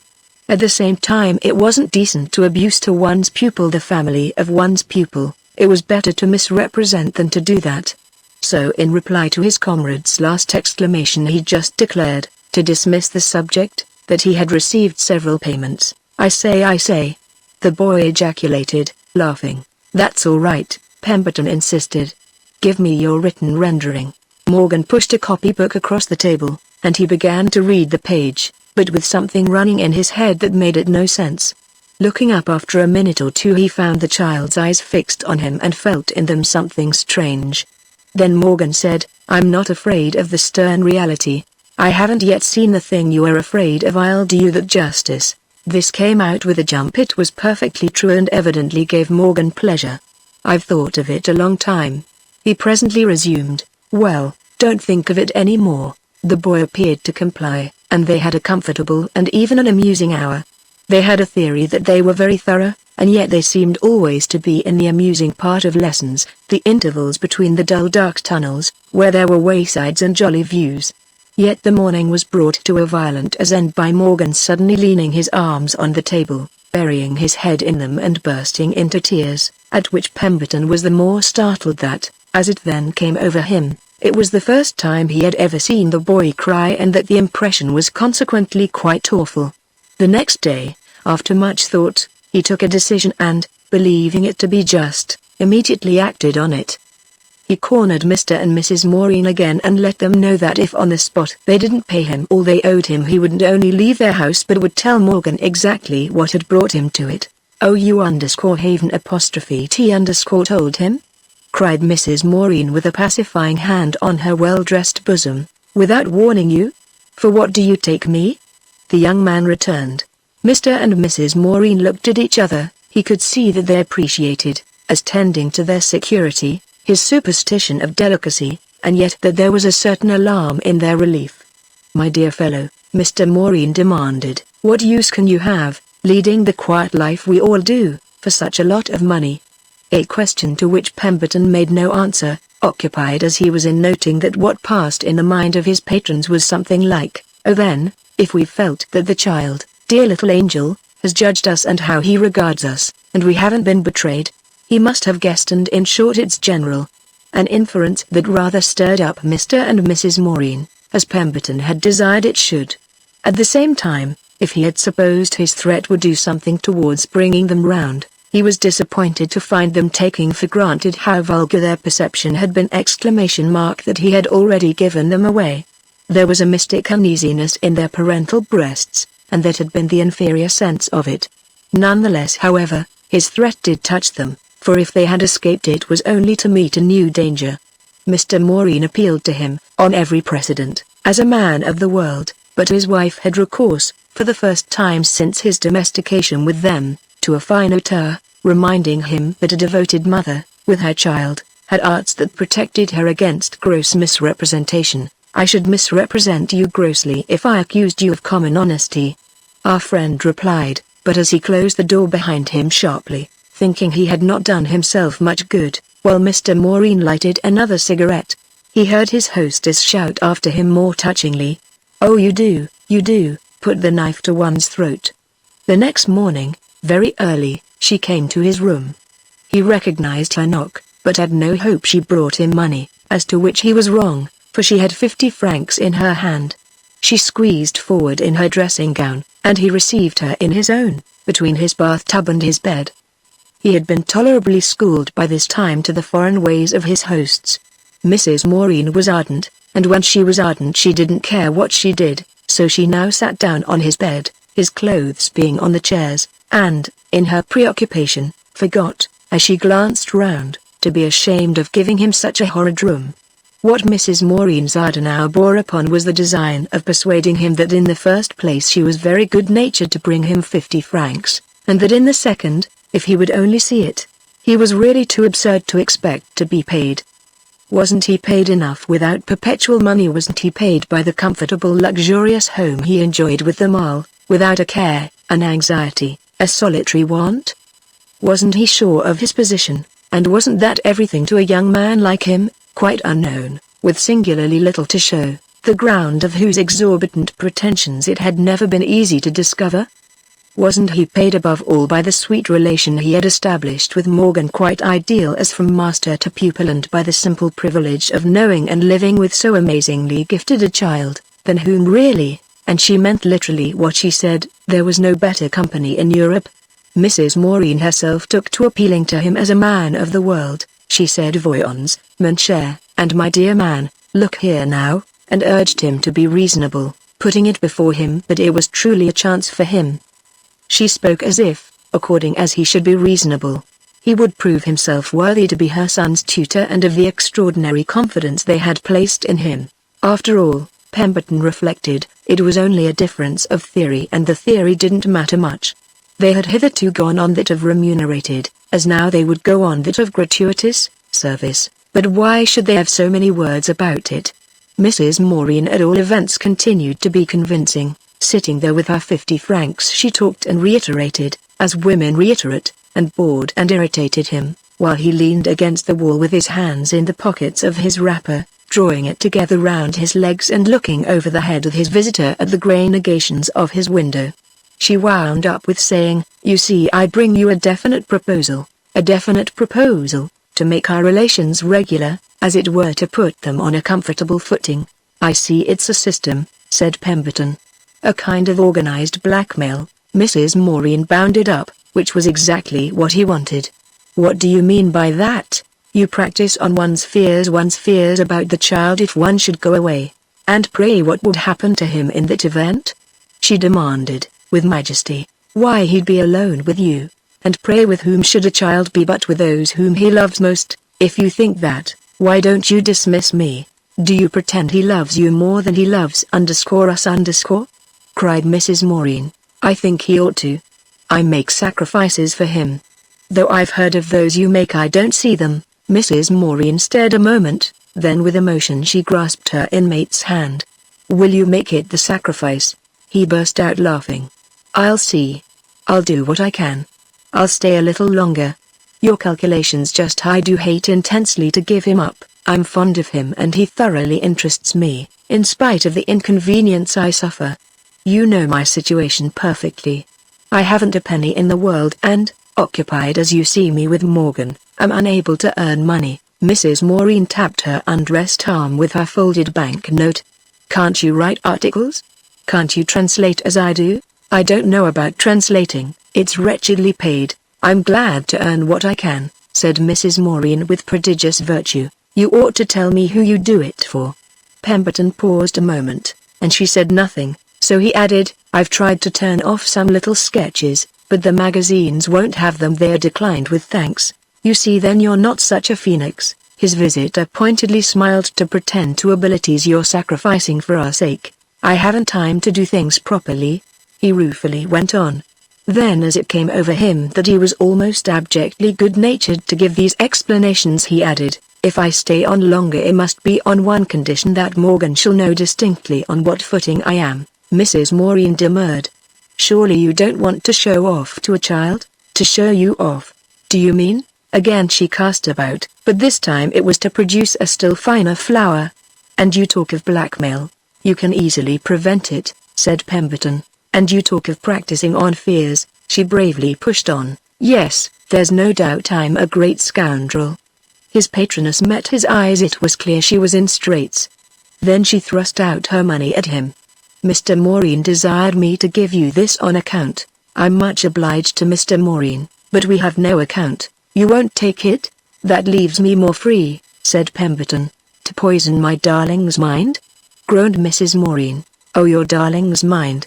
At the same time, it wasn't decent to abuse to one's pupil the family of one's pupil. It was better to misrepresent than to do that. So in reply to his comrade's last exclamation he just declared, to dismiss the subject, that he had received several payments. I say. The boy ejaculated, laughing. "That's all right," Pemberton insisted. "Give me your written rendering." Morgan pushed a copybook across the table, and he began to read the page, but with something running in his head that made it no sense. Looking up after a minute or two he found the child's eyes fixed on him and felt in them something strange. Then Morgan said, "I'm not afraid of the stern reality. I haven't yet seen the thing you are afraid of. I'll do you that justice." This came out with a jump. It was perfectly true and evidently gave Morgan pleasure. "I've thought of it a long time." He presently resumed, "Well, don't think of it any more." The boy appeared to comply, and they had a comfortable and even an amusing hour. They had a theory that they were very thorough, and yet they seemed always to be in the amusing part of lessons, the intervals between the dull dark tunnels, where there were waysides and jolly views. Yet the morning was brought to a violent end by Morgan suddenly leaning his arms on the table, burying his head in them and bursting into tears, at which Pemberton was the more startled that, as it then came over him, it was the first time he had ever seen the boy cry, and that the impression was consequently quite awful. The next day, after much thought, he took a decision and, believing it to be just, immediately acted on it. He cornered Mr. and Mrs. Maureen again and let them know that if on the spot they didn't pay him all they owed him he wouldn't only leave their house but would tell Morgan exactly what had brought him to it. "OU_Haven_T_told him?" cried Mrs. Maureen with a pacifying hand on her well-dressed bosom. "Without warning you? For what do you take me?" The young man returned. Mr. and Mrs. Maureen looked at each other. He could see that they appreciated, as tending to their security, his superstition of delicacy, and yet that there was a certain alarm in their relief. "My dear fellow," Mr. Maureen demanded, "what use can you have, leading the quiet life we all do, for such a lot of money?" A question to which Pemberton made no answer, occupied as he was in noting that what passed in the mind of his patrons was something like, "Oh then, if we felt that the child, dear little angel, has judged us and how he regards us, and we haven't been betrayed, he must have guessed, and in short it's general." An inference that rather stirred up Mr. and Mrs. Maureen, as Pemberton had desired it should. At the same time, if he had supposed his threat would do something towards bringing them round, he was disappointed to find them taking for granted how vulgar their perception had been. That he had already given them away. There was a mystic uneasiness in their parental breasts, and that had been the inferior sense of it. Nonetheless, however, his threat did touch them, for if they had escaped it was only to meet a new danger. Mr. Maureen appealed to him, on every precedent, as a man of the world, but his wife had recourse, for the first time since his domestication with them, to a fine auteur, reminding him that a devoted mother, with her child, had arts that protected her against gross misrepresentation. I should misrepresent you grossly if I accused you of common honesty. Our friend replied, but as he closed the door behind him sharply, thinking he had not done himself much good, while Mr. Maureen lighted another cigarette, he heard his hostess shout after him more touchingly, "Oh, you do, put the knife to one's throat." The next morning, very early, she came to his room. He recognized her knock, but had no hope she brought him money, as to which he was wrong, for she had 50 francs in her hand. She squeezed forward in her dressing gown, and he received her in his own, between his bathtub and his bed. He had been tolerably schooled by this time to the foreign ways of his hosts. Mrs. Maureen was ardent, and when she was ardent she didn't care what she did, so she now sat down on his bed, his clothes being on the chairs, and, in her preoccupation, forgot, as she glanced round, to be ashamed of giving him such a horrid room. What Mrs. Maureen's ardor now bore upon was the design of persuading him that in the first place she was very good-natured to bring him 50 francs, and that in the second, if he would only see it, he was really too absurd to expect to be paid. Wasn't he paid enough without perpetual money? Wasn't he paid by the comfortable luxurious home he enjoyed with them all, without a care, an anxiety, a solitary want? Wasn't he sure of his position, and wasn't that everything to a young man like him, quite unknown, with singularly little to show, the ground of whose exorbitant pretensions it had never been easy to discover? Wasn't he paid above all by the sweet relation he had established with Morgan, quite ideal as from master to pupil, and by the simple privilege of knowing and living with so amazingly gifted a child, than whom really, and she meant literally what she said, there was no better company in Europe? Mrs. Maureen herself took to appealing to him as a man of the world. She said, "Voyons, mon cher, and my dear man, look here now," and urged him to be reasonable, putting it before him that it was truly a chance for him. She spoke as if, according as he should be reasonable, he would prove himself worthy to be her son's tutor, and of the extraordinary confidence they had placed in him. After all, Pemberton reflected, it was only a difference of theory, and the theory didn't matter much. They had hitherto gone on that of remunerated, as now they would go on that of gratuitous service, but why should they have so many words about it? Mrs. Maureen at all events continued to be convincing. Sitting there with her 50 francs she talked and reiterated, as women reiterate, and bored and irritated him, while he leaned against the wall with his hands in the pockets of his wrapper, drawing it together round his legs and looking over the head of his visitor at the grey negations of his window. She wound up with saying, "You see, I bring you a definite proposal, to make our relations regular, as it were, to put them on a comfortable footing." "I see it's a system," said Pemberton. "A kind of organized blackmail." Mrs. Maureen bounded up, which was exactly what he wanted. "What do you mean by that? You practice on one's fears about the child if one should go away. And pray what would happen to him in that event?" she demanded, with majesty. "Why, he'd be alone with you. And pray with whom should a child be but with those whom he loves most? If you think that, why don't you dismiss me? Do you pretend he loves you more than he loves _us_?" cried Mrs. Maureen. "I think he ought to. I make sacrifices for him. Though I've heard of those you make, I don't see them." Mrs. Maureen stared a moment, then with emotion she grasped her inmate's hand. "Will you make it the sacrifice?" he burst out laughing. "I'll see. I'll do what I can. I'll stay a little longer. Your calculations just I do hate intensely to give him up. I'm fond of him and he thoroughly interests me, in spite of the inconvenience I suffer. You know my situation perfectly. I haven't a penny in the world and, occupied as you see me with Morgan, I'm unable to earn money." Mrs. Maureen tapped her undressed arm with her folded banknote. "Can't you write articles? Can't you translate as I do?" "I don't know about translating, it's wretchedly paid. I'm glad to earn what I can," said Mrs. Maureen with prodigious virtue. "You ought to tell me who you do it for." Pemberton paused a moment, and she said nothing. So he added, "I've tried to turn off some little sketches, but the magazines won't have them. They're declined with thanks. You see, then you're not such a phoenix." His visitor pointedly smiled. "To pretend to abilities you're sacrificing for our sake. I haven't time to do things properly," he ruefully went on. Then as it came over him that he was almost abjectly good-natured to give these explanations, he added, "If I stay on longer it must be on one condition, that Morgan shall know distinctly on what footing I am." Mrs. Maureen demurred. "Surely you don't want to show off to a child?" "To show you off? Do you mean?" Again she cast about, but this time it was to produce a still finer flower. "And you talk of blackmail. You can easily prevent it," said Pemberton. "And you talk of practicing on fears," she bravely pushed on. "Yes, there's no doubt I'm a great scoundrel." His patroness met his eyes. It was clear she was in straits. Then she thrust out her money at him. "Mr. Maureen desired me to give you this on account." "I'm much obliged to Mr. Maureen, but we have no account." "You won't take it? That leaves me more free," said Pemberton. "To poison my darling's mind?" groaned Mrs. Maureen. "Oh, your darling's mind."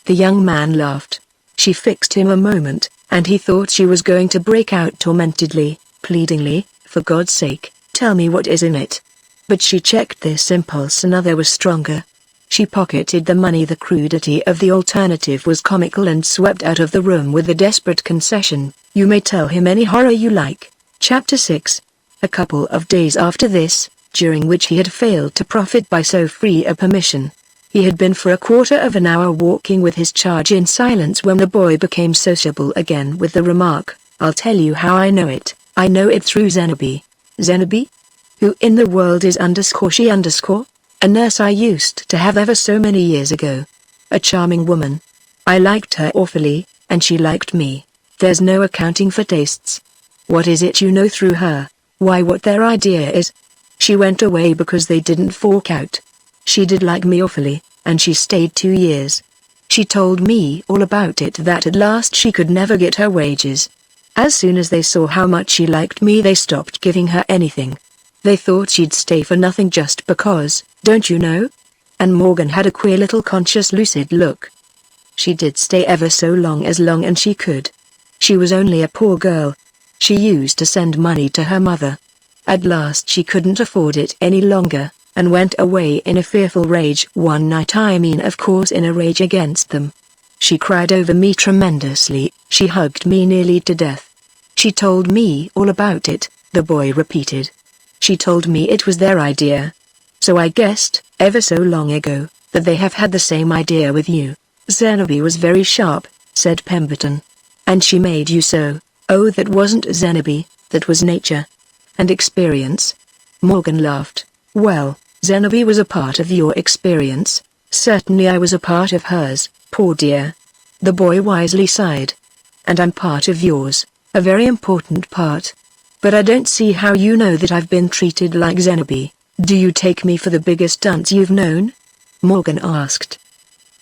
The young man laughed. She fixed him a moment, and he thought she was going to break out tormentedly, pleadingly, "For God's sake, tell me what is in it." But she checked this impulse. Another was stronger. She pocketed the money. The crudity of the alternative was comical, and swept out of the room with a desperate concession. "You may tell him any horror you like." Chapter 6. A couple of days after this, during which he had failed to profit by so free a permission, he had been for a quarter of an hour walking with his charge in silence when the boy became sociable again with the remark, "I'll tell you how I know it. I know it through Zenobi." "Zenobi? Who in the world is _she_?" "A nurse I used to have ever so many years ago. A charming woman. I liked her awfully, and she liked me. There's no accounting for tastes." "What is it you know through her?" "Why, what their idea is. She went away because they didn't fork out. She did like me awfully, and she stayed 2 years. She told me all about it, that at last she could never get her wages. As soon as they saw how much she liked me they stopped giving her anything. They thought she'd stay for nothing just because, don't you know?" And Morgan had a queer little conscious lucid look. "She did stay ever so long as she could. She was only a poor girl. She used to send money to her mother. At last she couldn't afford it any longer, and went away in a fearful rage one night. I mean, of course, in a rage against them. She cried over me tremendously. She hugged me nearly to death. She told me all about it," the boy repeated. "She told me it was their idea. So I guessed, ever so long ago, that they have had the same idea with you." "Zenobi was very sharp," said Pemberton. "And she made you so." "Oh, that wasn't Zenobi, that was nature. And experience." Morgan laughed. "Well, Zenobi was a part of your experience. Certainly I was a part of hers, poor dear." The boy wisely sighed. "And I'm part of yours, a very important part. But I don't see how you know that I've been treated like Zenobi. Do you take me for the biggest dunce you've known?" Morgan asked.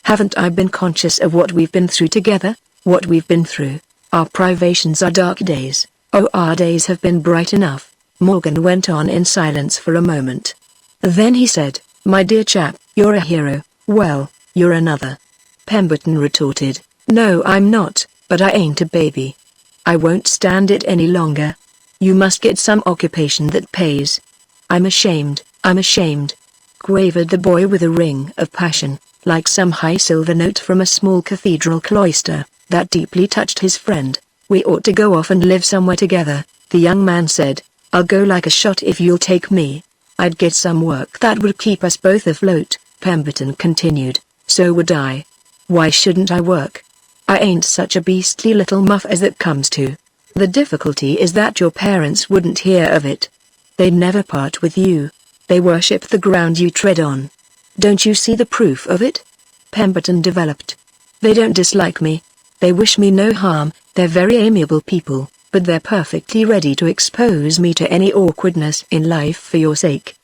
"Haven't I been conscious of what we've been through together? What we've been through? Our privations, our dark days. Oh, our days have been bright enough." Morgan went on in silence for a moment. Then he said, "My dear chap, you're a hero." "Well, you're another." Pemberton retorted. "No, I'm not, but I ain't a baby. I won't stand it any longer. You must get some occupation that pays." I'm ashamed," quavered the boy with a ring of passion, like some high silver note from a small cathedral cloister, that deeply touched his friend. "We ought to go off and live somewhere together," the young man said. "I'll go like a shot if you'll take me. I'd get some work that would keep us both afloat," Pemberton continued. "So would I. Why shouldn't I work? I ain't such a beastly little muff as that comes to. The difficulty is that your parents wouldn't hear of it. They'd never part with you. They worship the ground you tread on. Don't you see the proof of it?" Pemberton developed. "They don't dislike me. They wish me no harm. They're very amiable people, but they're perfectly ready to expose me to any awkwardness in life for your sake."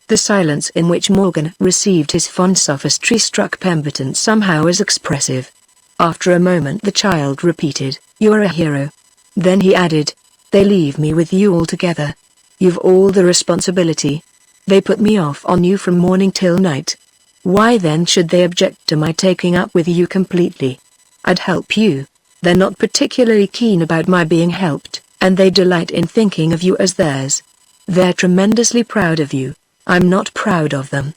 The silence in which Morgan received his fond sophistry struck Pemberton somehow as expressive. After a moment the child repeated, "You're a hero." Then he added, "They leave me with you altogether. You've all the responsibility. They put me off on you from morning till night. Why then should they object to my taking up with you completely? I'd help you. They're not particularly keen about my being helped, and they delight in thinking of you as theirs. They're tremendously proud of you. I'm not proud of them.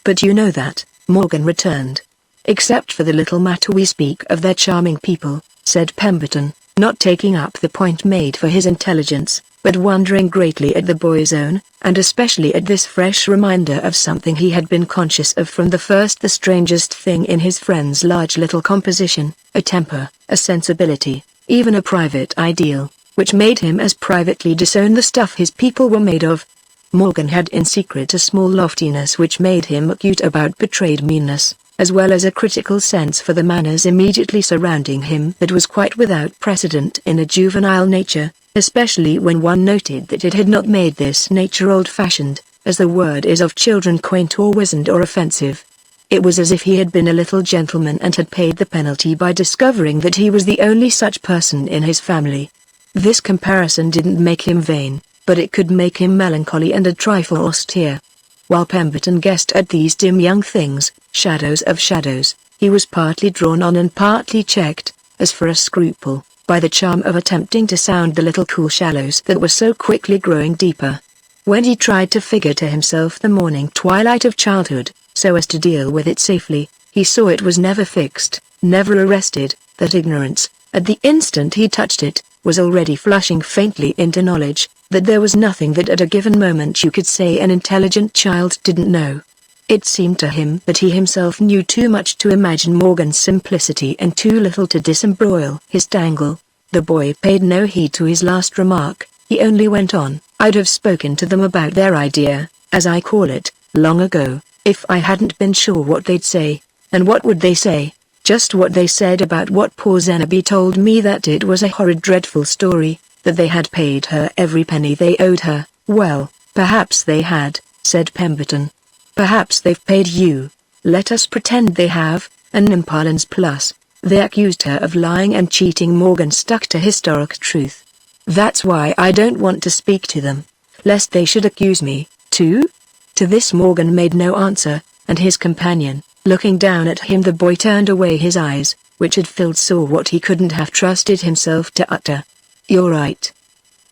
But you know that. Morgan returned. "Except for the little matter we speak of their charming people," said Pemberton, not taking up the point made for his intelligence, but wondering greatly at the boy's own, and especially at this fresh reminder of something he had been conscious of from the first, the strangest thing in his friend's large little composition, a temper, a sensibility, even a private ideal, which made him as privately disown the stuff his people were made of. Morgan had in secret a small loftiness which made him acute about betrayed meanness, as well as a critical sense for the manners immediately surrounding him that was quite without precedent in a juvenile nature, especially when one noted that it had not made this nature old-fashioned, as the word is of children, quaint or wizened or offensive. It was as if he had been a little gentleman and had paid the penalty by discovering that he was the only such person in his family. This comparison didn't make him vain, but it could make him melancholy and a trifle austere. While Pemberton guessed at these dim young things, shadows of shadows, he was partly drawn on and partly checked, as for a scruple, by the charm of attempting to sound the little cool shallows that were so quickly growing deeper. When he tried to figure to himself the morning twilight of childhood, so as to deal with it safely, he saw it was never fixed, never arrested, that ignorance, at the instant he touched it, was already flushing faintly into knowledge, that there was nothing that at a given moment you could say an intelligent child didn't know. It seemed to him that he himself knew too much to imagine Morgan's simplicity and too little to disembroil his tangle. The boy paid no heed to his last remark. He only went on, "I'd have spoken to them about their idea, as I call it, long ago, if I hadn't been sure what they'd say." And what would they say? Just what they said about what poor Zenaby told me, that it was a horrid dreadful story, that they had paid her every penny they owed her. "Well, perhaps they had," said Pemberton. "Perhaps they've paid you. Let us pretend they have, and impalans plus. They accused her of lying and cheating." Morgan stuck to historic truth. "That's why I don't want to speak to them, lest they should accuse me, too?" To this Morgan made no answer, and his companion, looking down at him, the boy turned away his eyes, which had filled, saw what he couldn't have trusted himself to utter. "You're right.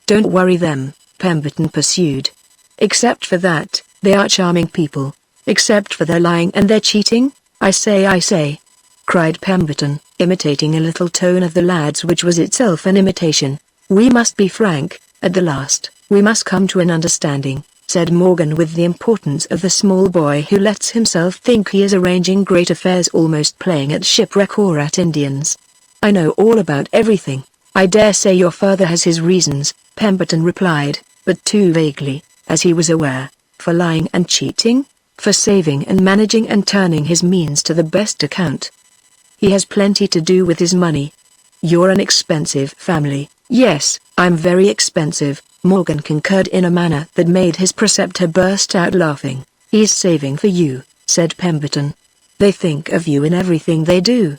Don't worry them," Pemberton pursued. "Except for that, they are charming people. Except for their lying and their cheating, I say," cried Pemberton, imitating a little tone of the lad's which was itself an imitation. "We must be frank, at the last. We must come to an understanding," said Morgan with the importance of the small boy who lets himself think he is arranging great affairs, almost playing at shipwreck or at Indians. "I know all about everything. I dare say your father has his reasons," Pemberton replied, but too vaguely, as he was aware, for lying and cheating, for saving and managing and turning his means to the best account. "He has plenty to do with his money. You're an expensive family." "Yes, I'm very expensive," Morgan concurred in a manner that made his preceptor burst out laughing. "He's saving for you," said Pemberton. "They think of you in everything they do.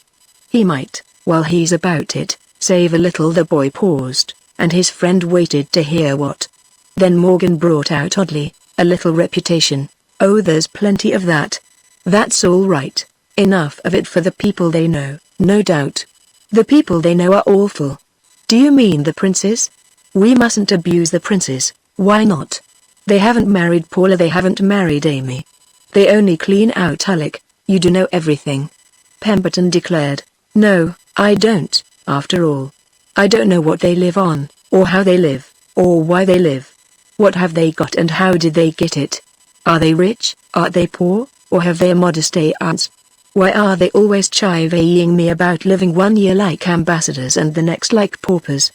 He might, while he's about it, save a little." The boy paused, and his friend waited to hear what. Then Morgan brought out oddly, "A little reputation. Oh, there's plenty of that. That's all right. Enough of it for the people they know, no doubt." "The people they know are awful." "Do you mean the princes?" "We mustn't abuse the princes." "Why not?" "They haven't married Paula, they haven't married Amy. They only clean out Alec. You do know everything," Pemberton declared. "No, I don't, after all. I don't know what they live on, or how they live, or why they live. What have they got and how did they get it? Are they rich, are they poor, or have they a modest aunt? Why are they always chivying me about living 1 year like ambassadors and the next like paupers?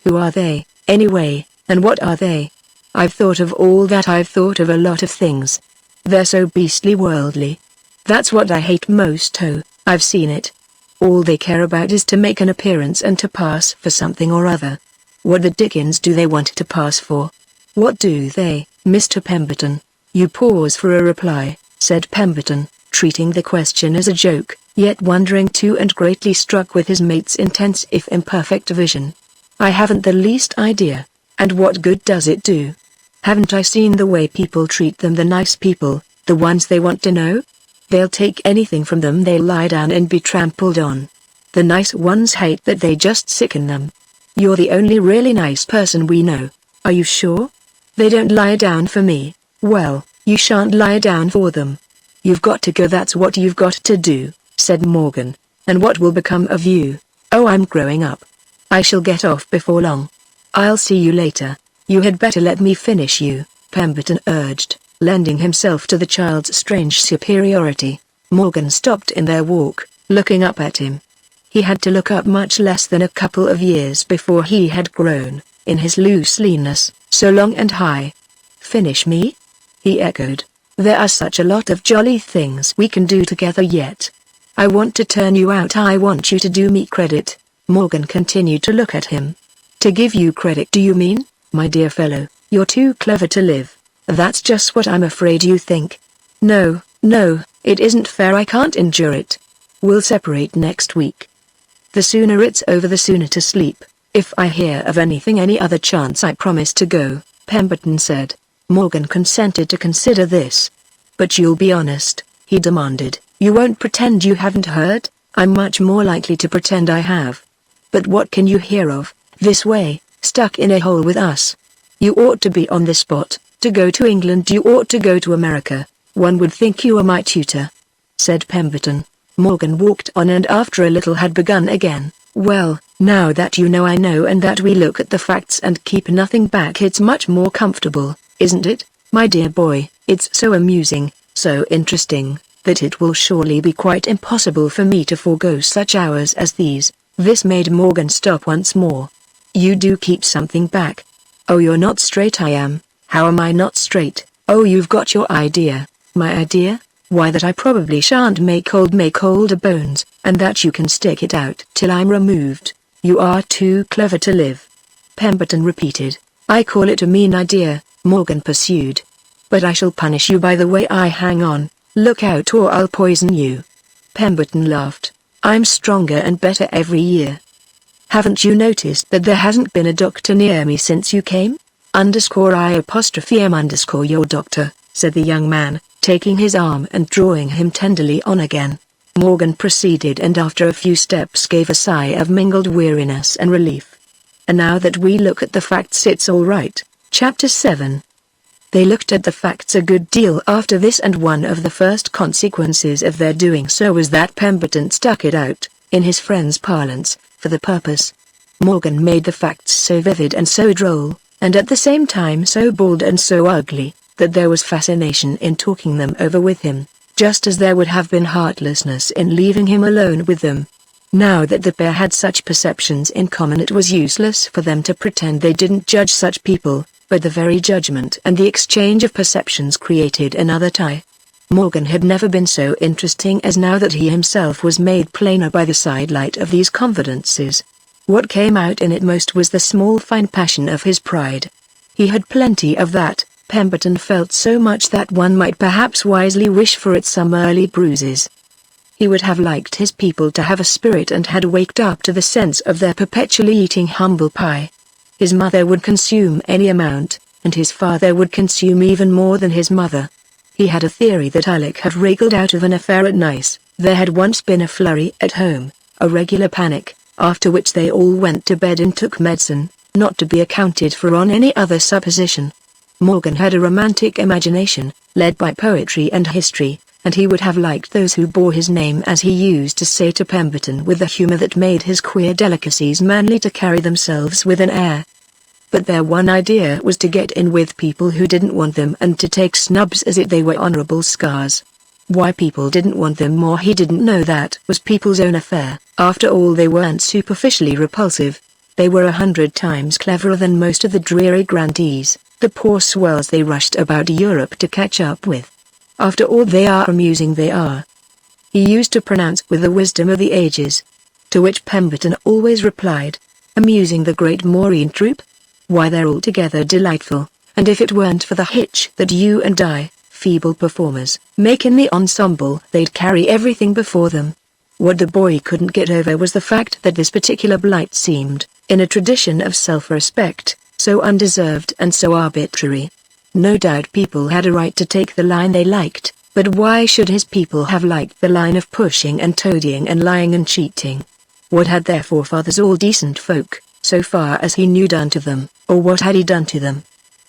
Who are they, anyway, and what are they? I've thought of all that. I've thought of a lot of things. They're so beastly worldly. That's what I hate most. Oh, I've seen it. All they care about is to make an appearance and to pass for something or other. What the dickens do they want to pass for? What do they, Mr. Pemberton?" "You pause for a reply," said Pemberton, treating the question as a joke, yet wondering too and greatly struck with his mate's intense if imperfect vision. "I haven't the least idea. And what good does it do? Haven't I seen the way people treat them, the nice people, the ones they want to know? They'll take anything from them, they'll lie down and be trampled on. The nice ones hate that, they just sicken them. You're the only really nice person we know." "Are you sure?" "They don't lie down for me." "Well, you shan't lie down for them. You've got to go, that's what you've got to do, said Morgan. And what will become of you? Oh, I'm growing up. I shall get off before long. I'll see you later. You had better let me finish you, Pemberton urged, lending himself to the child's strange superiority. Morgan stopped in their walk, looking up at him. He had to look up much less than a couple of years before he had grown, in his looseliness, so long and high. Finish me? He echoed. There are such a lot of jolly things we can do together yet. I want to turn you out. I want you to do me credit. Morgan continued to look at him. To give you credit, do you mean? My dear fellow, you're too clever to live. That's just what I'm afraid you think. No, it isn't fair. I can't endure it. We'll separate next week. The sooner it's over, the sooner to sleep. If I hear of any other chance, I promise to go, Pemberton said. Morgan consented to consider this. But you'll be honest, he demanded. You won't pretend you haven't heard? I'm much more likely to pretend I have. But what can you hear of, this way, stuck in a hole with us? You ought to be on the spot, to go to England. You ought to go to America. One would think you were my tutor, said Pemberton. Morgan walked on and after a little had begun again. Well, now that you know I know, and that we look at the facts and keep nothing back, it's much more comfortable, isn't it, my dear boy? It's so amusing, so interesting, that it will surely be quite impossible for me to forego such hours as these. This made Morgan stop once more. You do keep something back. Oh, you're not straight. I am. How am I not straight? Oh, you've got your idea. My idea? Why, that I probably shan't make older bones, and that you can stick it out till I'm removed. You are too clever to live. Pemberton repeated. I call it a mean idea, Morgan pursued. But I shall punish you by the way I hang on. Look out or I'll poison you. Pemberton laughed. I'm stronger and better every year. Haven't you noticed that there hasn't been a doctor near me since you came? _I_am your doctor, said the young man, taking his arm and drawing him tenderly on again. Morgan proceeded, and after a few steps gave a sigh of mingled weariness and relief. And now that we look at the facts, it's all right. Chapter 7. They looked at the facts a good deal after this, and one of the first consequences of their doing so was that Pemberton stuck it out, in his friend's parlance, for the purpose. Morgan made the facts so vivid and so droll, and at the same time so bald and so ugly, that there was fascination in talking them over with him, just as there would have been heartlessness in leaving him alone with them. Now that the pair had such perceptions in common, it was useless for them to pretend they didn't judge such people, but the very judgment and the exchange of perceptions created another tie. Morgan had never been so interesting as now that he himself was made plainer by the sidelight of these confidences. What came out in it most was the small fine passion of his pride. He had plenty of that. Pemberton felt so much that one might perhaps wisely wish for it some early bruises. He would have liked his people to have a spirit, and had waked up to the sense of their perpetually eating humble pie. His mother would consume any amount, and his father would consume even more than his mother. He had a theory that Alec had wriggled out of an affair at Nice. There had once been a flurry at home, a regular panic, after which they all went to bed and took medicine, not to be accounted for on any other supposition. Morgan had a romantic imagination, led by poetry and history, and he would have liked those who bore his name, as he used to say to Pemberton with a humor that made his queer delicacies manly, to carry themselves with an air. But their one idea was to get in with people who didn't want them, and to take snubs as if they were honorable scars. Why people didn't want them more he didn't know. That was people's own affair. After all, they weren't superficially repulsive. They were 100 times cleverer than most of the dreary grandees, the poor swells they rushed about Europe to catch up with. After all, they are amusing, they are. He used to pronounce with the wisdom of the ages. To which Pemberton always replied, amusing the great Maureen troupe? Why, they're altogether delightful, and if it weren't for the hitch that you and I, feeble performers, make in the ensemble, they'd carry everything before them. What the boy couldn't get over was the fact that this particular blight seemed, in a tradition of self-respect, so undeserved and so arbitrary. No doubt people had a right to take the line they liked, but why should his people have liked the line of pushing and toadying and lying and cheating? What had their forefathers, all decent folk, so far as he knew, done to them, or what had he done to them?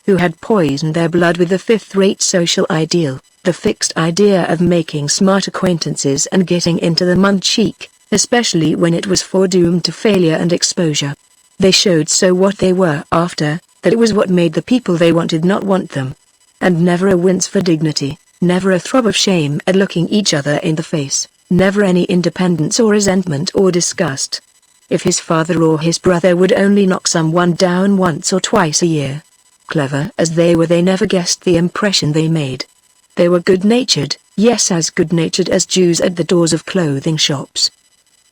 who had poisoned their blood with the fifth-rate social ideal, the fixed idea of making smart acquaintances and getting into the mud chic, especially when it was foredoomed to failure and exposure. They showed so what they were after, that it was what made the people they wanted not want them. And never a wince for dignity, never a throb of shame at looking each other in the face, never any independence or resentment or disgust. If his father or his brother would only knock someone down once or twice a year. Clever as they were, they never guessed the impression they made. They were good-natured, yes, as good-natured as Jews at the doors of clothing shops.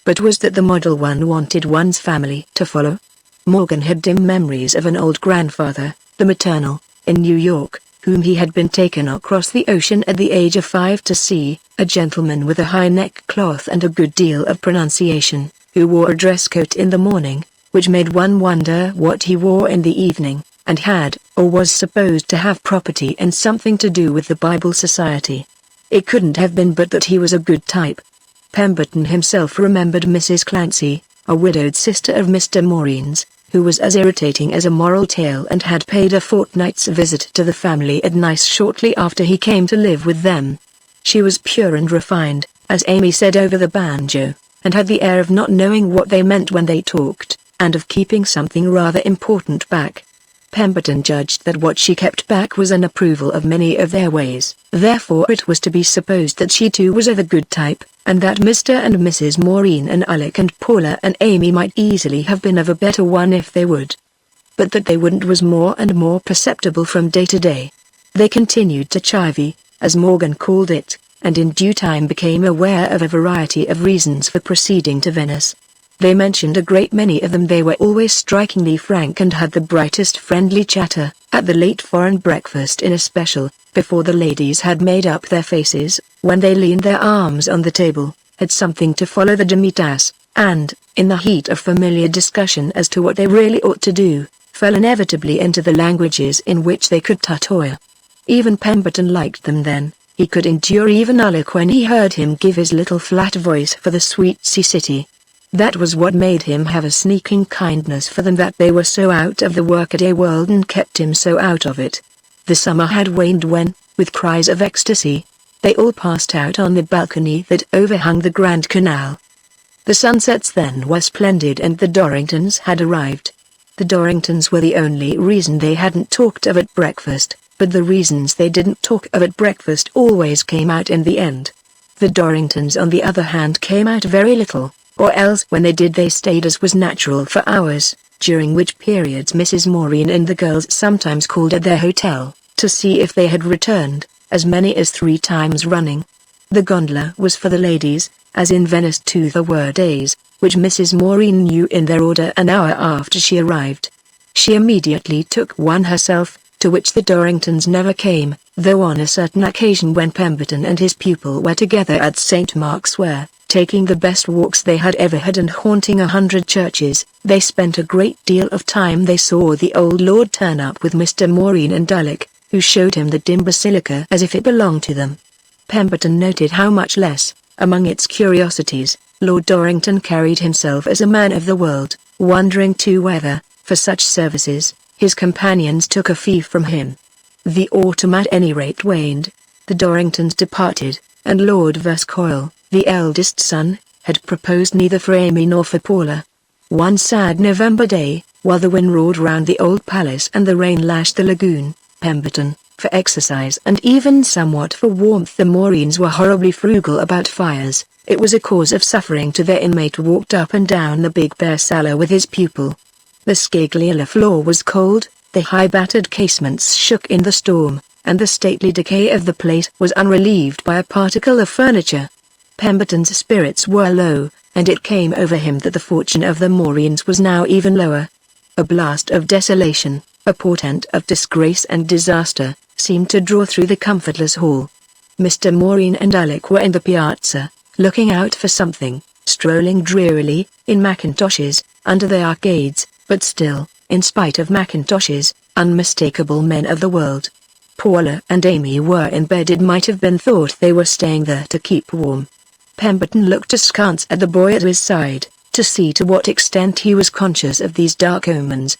But was that the model one wanted one's family to follow? Morgan had dim memories of an old grandfather, the maternal, in New York, whom he had been taken across the ocean at the age of 5 to see, a gentleman with a high neckcloth and a good deal of pronunciation, who wore a dress coat in the morning, which made one wonder what he wore in the evening, and had, or was supposed to have property and something to do with the Bible Society. It couldn't have been but that he was a good type. Pemberton himself remembered Mrs. Clancy, a widowed sister of Mr. Maureen's, who was as irritating as a moral tale and had paid a fortnight's visit to the family at Nice shortly after he came to live with them. She was pure and refined, as Amy said over the banjo, and had the air of not knowing what they meant when they talked, and of keeping something rather important back. Pemberton judged that what she kept back was an approval of many of their ways, therefore it was to be supposed that she too was of a good type, and that Mr. and Mrs. Maureen and Alec and Paula and Amy might easily have been of a better one if they would. But that they wouldn't was more and more perceptible from day to day. They continued to chivy, as Morgan called it, and in due time became aware of a variety of reasons for proceeding to Venice. They mentioned a great many of them. They were always strikingly frank and had the brightest friendly chatter, at the late foreign breakfast in especial, before the ladies had made up their faces, when they leaned their arms on the table, had something to follow the demitasse, and, in the heat of familiar discussion as to what they really ought to do, fell inevitably into the languages in which they could tattooer. Even Pemberton liked them then. He could endure even Alec when he heard him give his little flat voice for the sweet sea city. That was what made him have a sneaking kindness for them, that they were so out of the workaday world and kept him so out of it. The summer had waned when, with cries of ecstasy, they all passed out on the balcony that overhung the Grand Canal. The sunsets then were splendid and the Dorringtons had arrived. The Dorringtons were the only reason they hadn't talked of at breakfast, but the reasons they didn't talk of at breakfast always came out in the end. The Dorringtons on the other hand came out very little, or else when they did they stayed as was natural for hours, during which periods Mrs. Maureen and the girls sometimes called at their hotel, to see if they had returned, as many as 3 times running. The gondola was for the ladies, as in Venice too there were days, which Mrs. Maureen knew in their order an hour after she arrived. She immediately took one herself, to which the Dorringtons never came, though on a certain occasion when Pemberton and his pupil were together at St. Mark's Square, taking the best walks they had ever had and haunting 100 churches, they spent a great deal of time. They saw the old lord turn up with Mr. Maureen and Alec, who showed him the dim basilica as if it belonged to them. Pemberton noted how much less, among its curiosities, Lord Dorrington carried himself as a man of the world, wondering too whether, for such services, his companions took a fee from him. The autumn at any rate waned, the Dorringtons departed, and Lord Verscoil, the eldest son, had proposed neither for Amy nor for Paula. One sad November day, while the wind roared round the old palace and the rain lashed the lagoon, Pemberton, for exercise and even somewhat for warmth, the Maureens were horribly frugal about fires. It was a cause of suffering to their inmate walked up and down the big bare cellar with his pupil. The scagliola floor was cold, the high battered casements shook in the storm, and the stately decay of the place was unrelieved by a particle of furniture. Pemberton's spirits were low, and it came over him that the fortune of the Maureens was now even lower. A blast of desolation, a portent of disgrace and disaster, seemed to draw through the comfortless hall. Mr. Maureen and Alec were in the piazza, looking out for something, strolling drearily, in mackintoshes, under the arcades, but still, in spite of mackintoshes, unmistakable men of the world. Paula and Amy were in bed. It might have been thought they were staying there to keep warm. Pemberton looked askance at the boy at his side, to see to what extent he was conscious of these dark omens.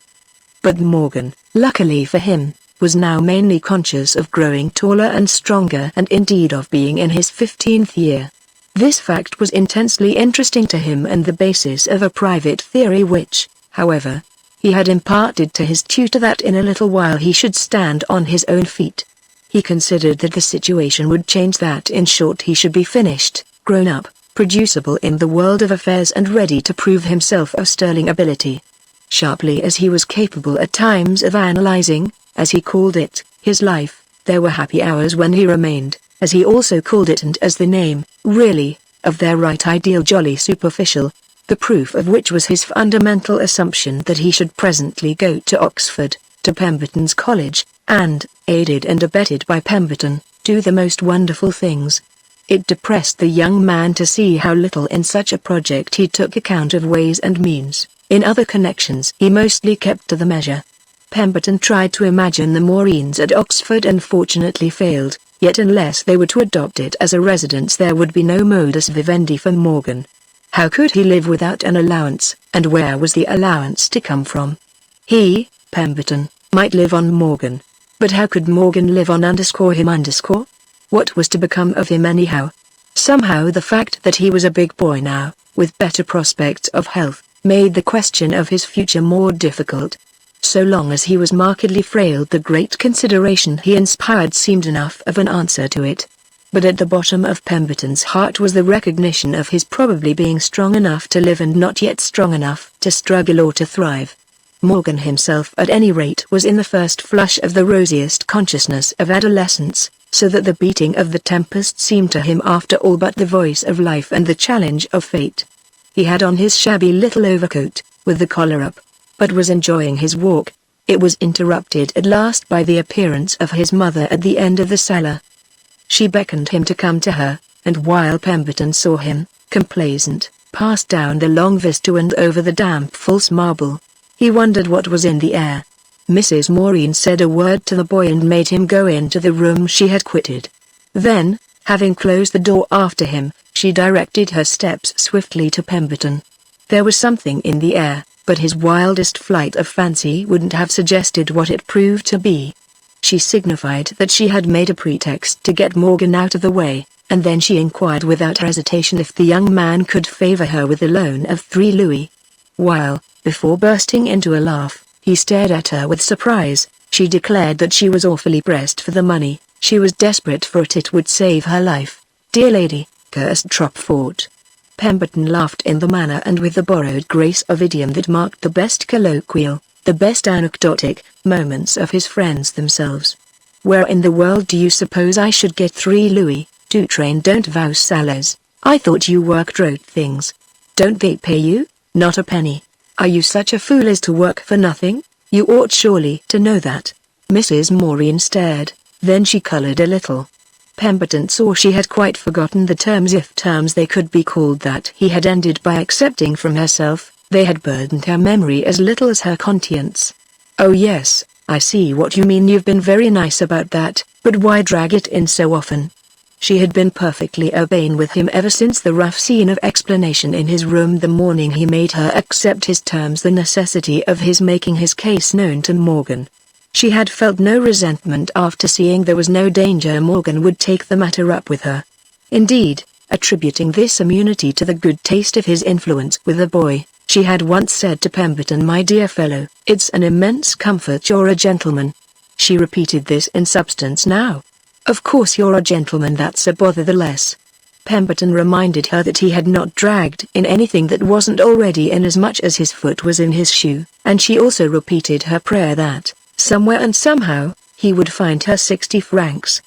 But Morgan, luckily for him, was now mainly conscious of growing taller and stronger and indeed of being in his 15th year. This fact was intensely interesting to him and the basis of a private theory which, however, he had imparted to his tutor that in a little while he should stand on his own feet. He considered that the situation would change, that in short he should be finished, grown up, producible in the world of affairs and ready to prove himself of sterling ability. Sharply as he was capable at times of analyzing, as he called it, his life, there were happy hours when he remained, as he also called it and as the name, really, of their right ideal jolly superficial, the proof of which was his fundamental assumption that he should presently go to Oxford, to Pemberton's college, and, aided and abetted by Pemberton, do the most wonderful things. It depressed the young man to see how little in such a project he took account of ways and means. In other connections he mostly kept to the measure. Pemberton tried to imagine the Moreens at Oxford and fortunately failed, yet unless they were to adopt it as a residence there would be no modus vivendi for Morgan. How could he live without an allowance, and where was the allowance to come from? He, Pemberton, might live on Morgan. But how could Morgan live on _him_? What was to become of him anyhow? Somehow the fact that he was a big boy now, with better prospects of health, made the question of his future more difficult. So long as he was markedly frail the great consideration he inspired seemed enough of an answer to it. But at the bottom of Pemberton's heart was the recognition of his probably being strong enough to live and not yet strong enough to struggle or to thrive. Morgan himself at any rate was in the first flush of the rosiest consciousness of adolescence, so that the beating of the tempest seemed to him after all but the voice of life and the challenge of fate. He had on his shabby little overcoat, with the collar up, but was enjoying his walk. It was interrupted at last by the appearance of his mother at the end of the cellar. She beckoned him to come to her, and while Pemberton saw him, complacent, pass down the long vista and over the damp false marble, he wondered what was in the air. Mrs. Moreen said a word to the boy and made him go into the room she had quitted. Then, having closed the door after him, she directed her steps swiftly to Pemberton. There was something in the air, but his wildest flight of fancy wouldn't have suggested what it proved to be. She signified that she had made a pretext to get Morgan out of the way, and then she inquired without hesitation if the young man could favor her with a loan of 3 louis. While, before bursting into a laugh, he stared at her with surprise, she declared that she was awfully pressed for the money, she was desperate for it would save her life. Dear lady, cursed Tropfort. Pemberton laughed in the manner and with the borrowed grace of idiom that marked the best colloquial, the best anecdotic, moments of his friends themselves. Where in the world do you suppose I should get 3 louis, to train don't vow salaries? I thought you worked wrote things. Don't they pay you? Not a penny. Are you such a fool as to work for nothing? You ought surely to know that. Mrs. Moreen stared, then she colored a little. Pemberton saw she had quite forgotten the terms, if terms they could be called, that he had ended by accepting from herself. They had burdened her memory as little as her conscience. Oh yes, I see what you mean, you've been very nice about that, but why drag it in so often? She had been perfectly urbane with him ever since the rough scene of explanation in his room the morning he made her accept his terms, the necessity of his making his case known to Morgan. She had felt no resentment after seeing there was no danger Morgan would take the matter up with her. Indeed, attributing this immunity to the good taste of his influence with the boy, she had once said to Pemberton, my dear fellow, it's an immense comfort you're a gentleman. She repeated this in substance now. Of course you're a gentleman, that's a bother the less. Pemberton reminded her that he had not dragged in anything that wasn't already in as much as his foot was in his shoe, and she also repeated her prayer that, somewhere and somehow, he would find her 60 francs.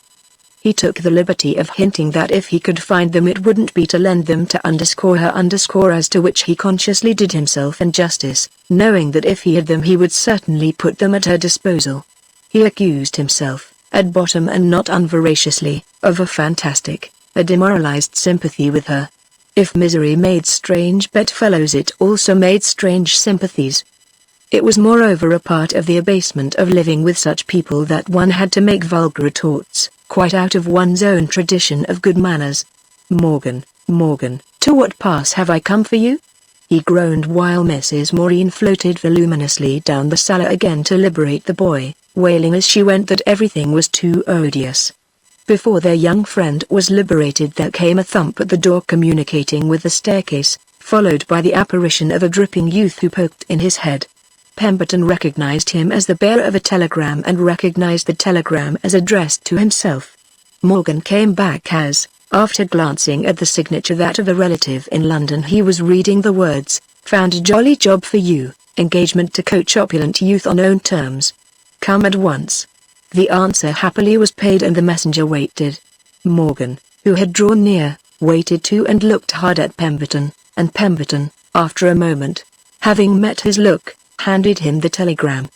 He took the liberty of hinting that if he could find them it wouldn't be to lend them to _her_, as to which he consciously did himself injustice, knowing that if he had them he would certainly put them at her disposal. He accused himself, at bottom and not unveraciously, of a fantastic, a demoralized sympathy with her. If misery made strange bedfellows it also made strange sympathies. It was moreover a part of the abasement of living with such people that one had to make vulgar retorts, quite out of one's own tradition of good manners. Morgan, Morgan, to what pass have I come for you? He groaned while Mrs. Moreen floated voluminously down the cellar again to liberate the boy, wailing as she went that everything was too odious. Before their young friend was liberated there came a thump at the door communicating with the staircase, followed by the apparition of a dripping youth who poked in his head. Pemberton recognized him as the bearer of a telegram and recognized the telegram as addressed to himself. Morgan came back as, after glancing at the signature that of a relative in London, he was reading the words, "Found a jolly job for you, engagement to coach opulent youth on own terms. Come at once." The answer happily was paid and the messenger waited. Morgan, who had drawn near, waited too and looked hard at Pemberton, and Pemberton, after a moment, having met his look, handed him the telegram.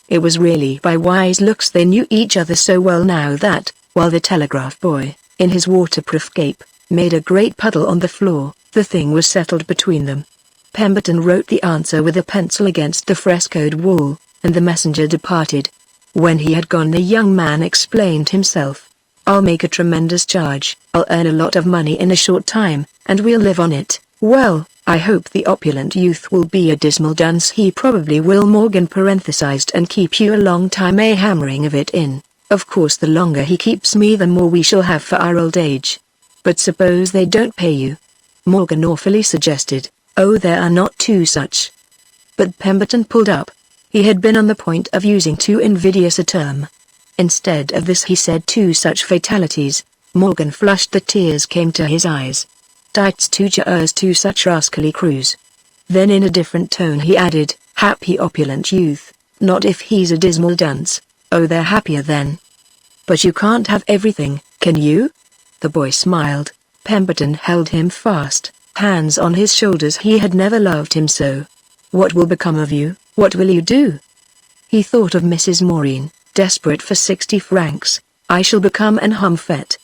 It was really by wise looks they knew each other so well now that, while the telegraph boy, in his waterproof cape, made a great puddle on the floor, the thing was settled between them. Pemberton wrote the answer with a pencil against the frescoed wall, and the messenger departed. When he had gone the young man explained himself. "I'll make a tremendous charge, I'll earn a lot of money in a short time, and we'll live on it." "Well, I hope the opulent youth will be a dismal dunce." "He probably will," Morgan parenthesized, "and keep you a long time, hammering of it in. Of course the longer he keeps me the more we shall have for our old age." "But suppose they don't pay you?" Morgan awfully suggested. "Oh, there are not two such." But Pemberton pulled up. He had been on the point of using too invidious a term. Instead of this he said two such fatalities. Morgan flushed, the tears came to his eyes. "Tights two jars, two such rascally crews." Then in a different tone he added, "Happy opulent youth, not if he's a dismal dunce." "Oh, they're happier then." "But you can't have everything, can you?" The boy smiled. Pemberton held him fast, hands on his shoulders. He had never loved him so. "What will become of you? What will you do?" He thought of Mrs. Maureen, desperate for 60 francs. "I shall become an humfet."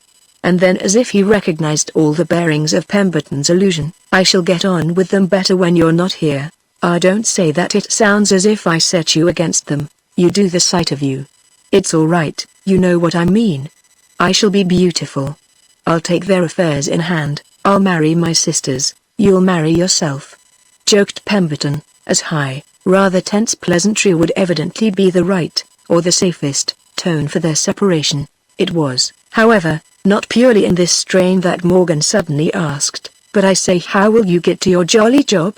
And then, as if he recognized all the bearings of Pemberton's allusion, "I shall get on with them better when you're not here." "Ah, don't say that, it sounds as if I set you against them. You do, the sight of you." "It's all right, you know what I mean. I shall be beautiful. I'll take their affairs in hand, I'll marry my sisters, you'll marry yourself," joked Pemberton, as high, rather tense pleasantry would evidently be the right, or the safest, tone for their separation. It was, however, not purely in this strain that Morgan suddenly asked, "But I say, how will you get to your jolly job?"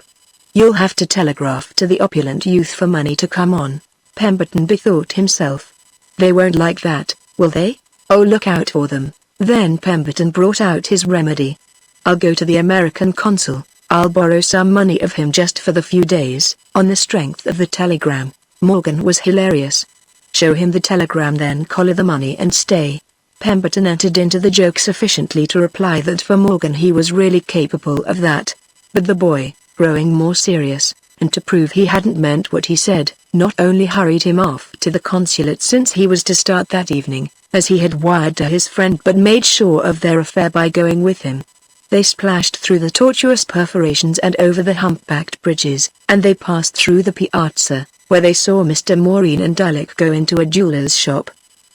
"You'll have to telegraph to the opulent youth for money to come on," Pemberton bethought himself. "They won't like that, will they? Oh, look out for them." Then Pemberton brought out his remedy. "I'll go to the American consul. I'll borrow some money of him just for the few days, on the strength of the telegram." Morgan was hilarious. "Show him the telegram, then collar the money and stay." Pemberton entered into the joke sufficiently to reply that for Morgan he was really capable of that. But the boy, growing more serious, and to prove he hadn't meant what he said, not only hurried him off to the consulate since he was to start that evening, as he had wired to his friend, but made sure of their affair by going with him. They splashed through the tortuous perforations and over the humpbacked bridges, and they passed through the piazza, where they saw Mr. Maureen and Alec go into a jeweler's shop.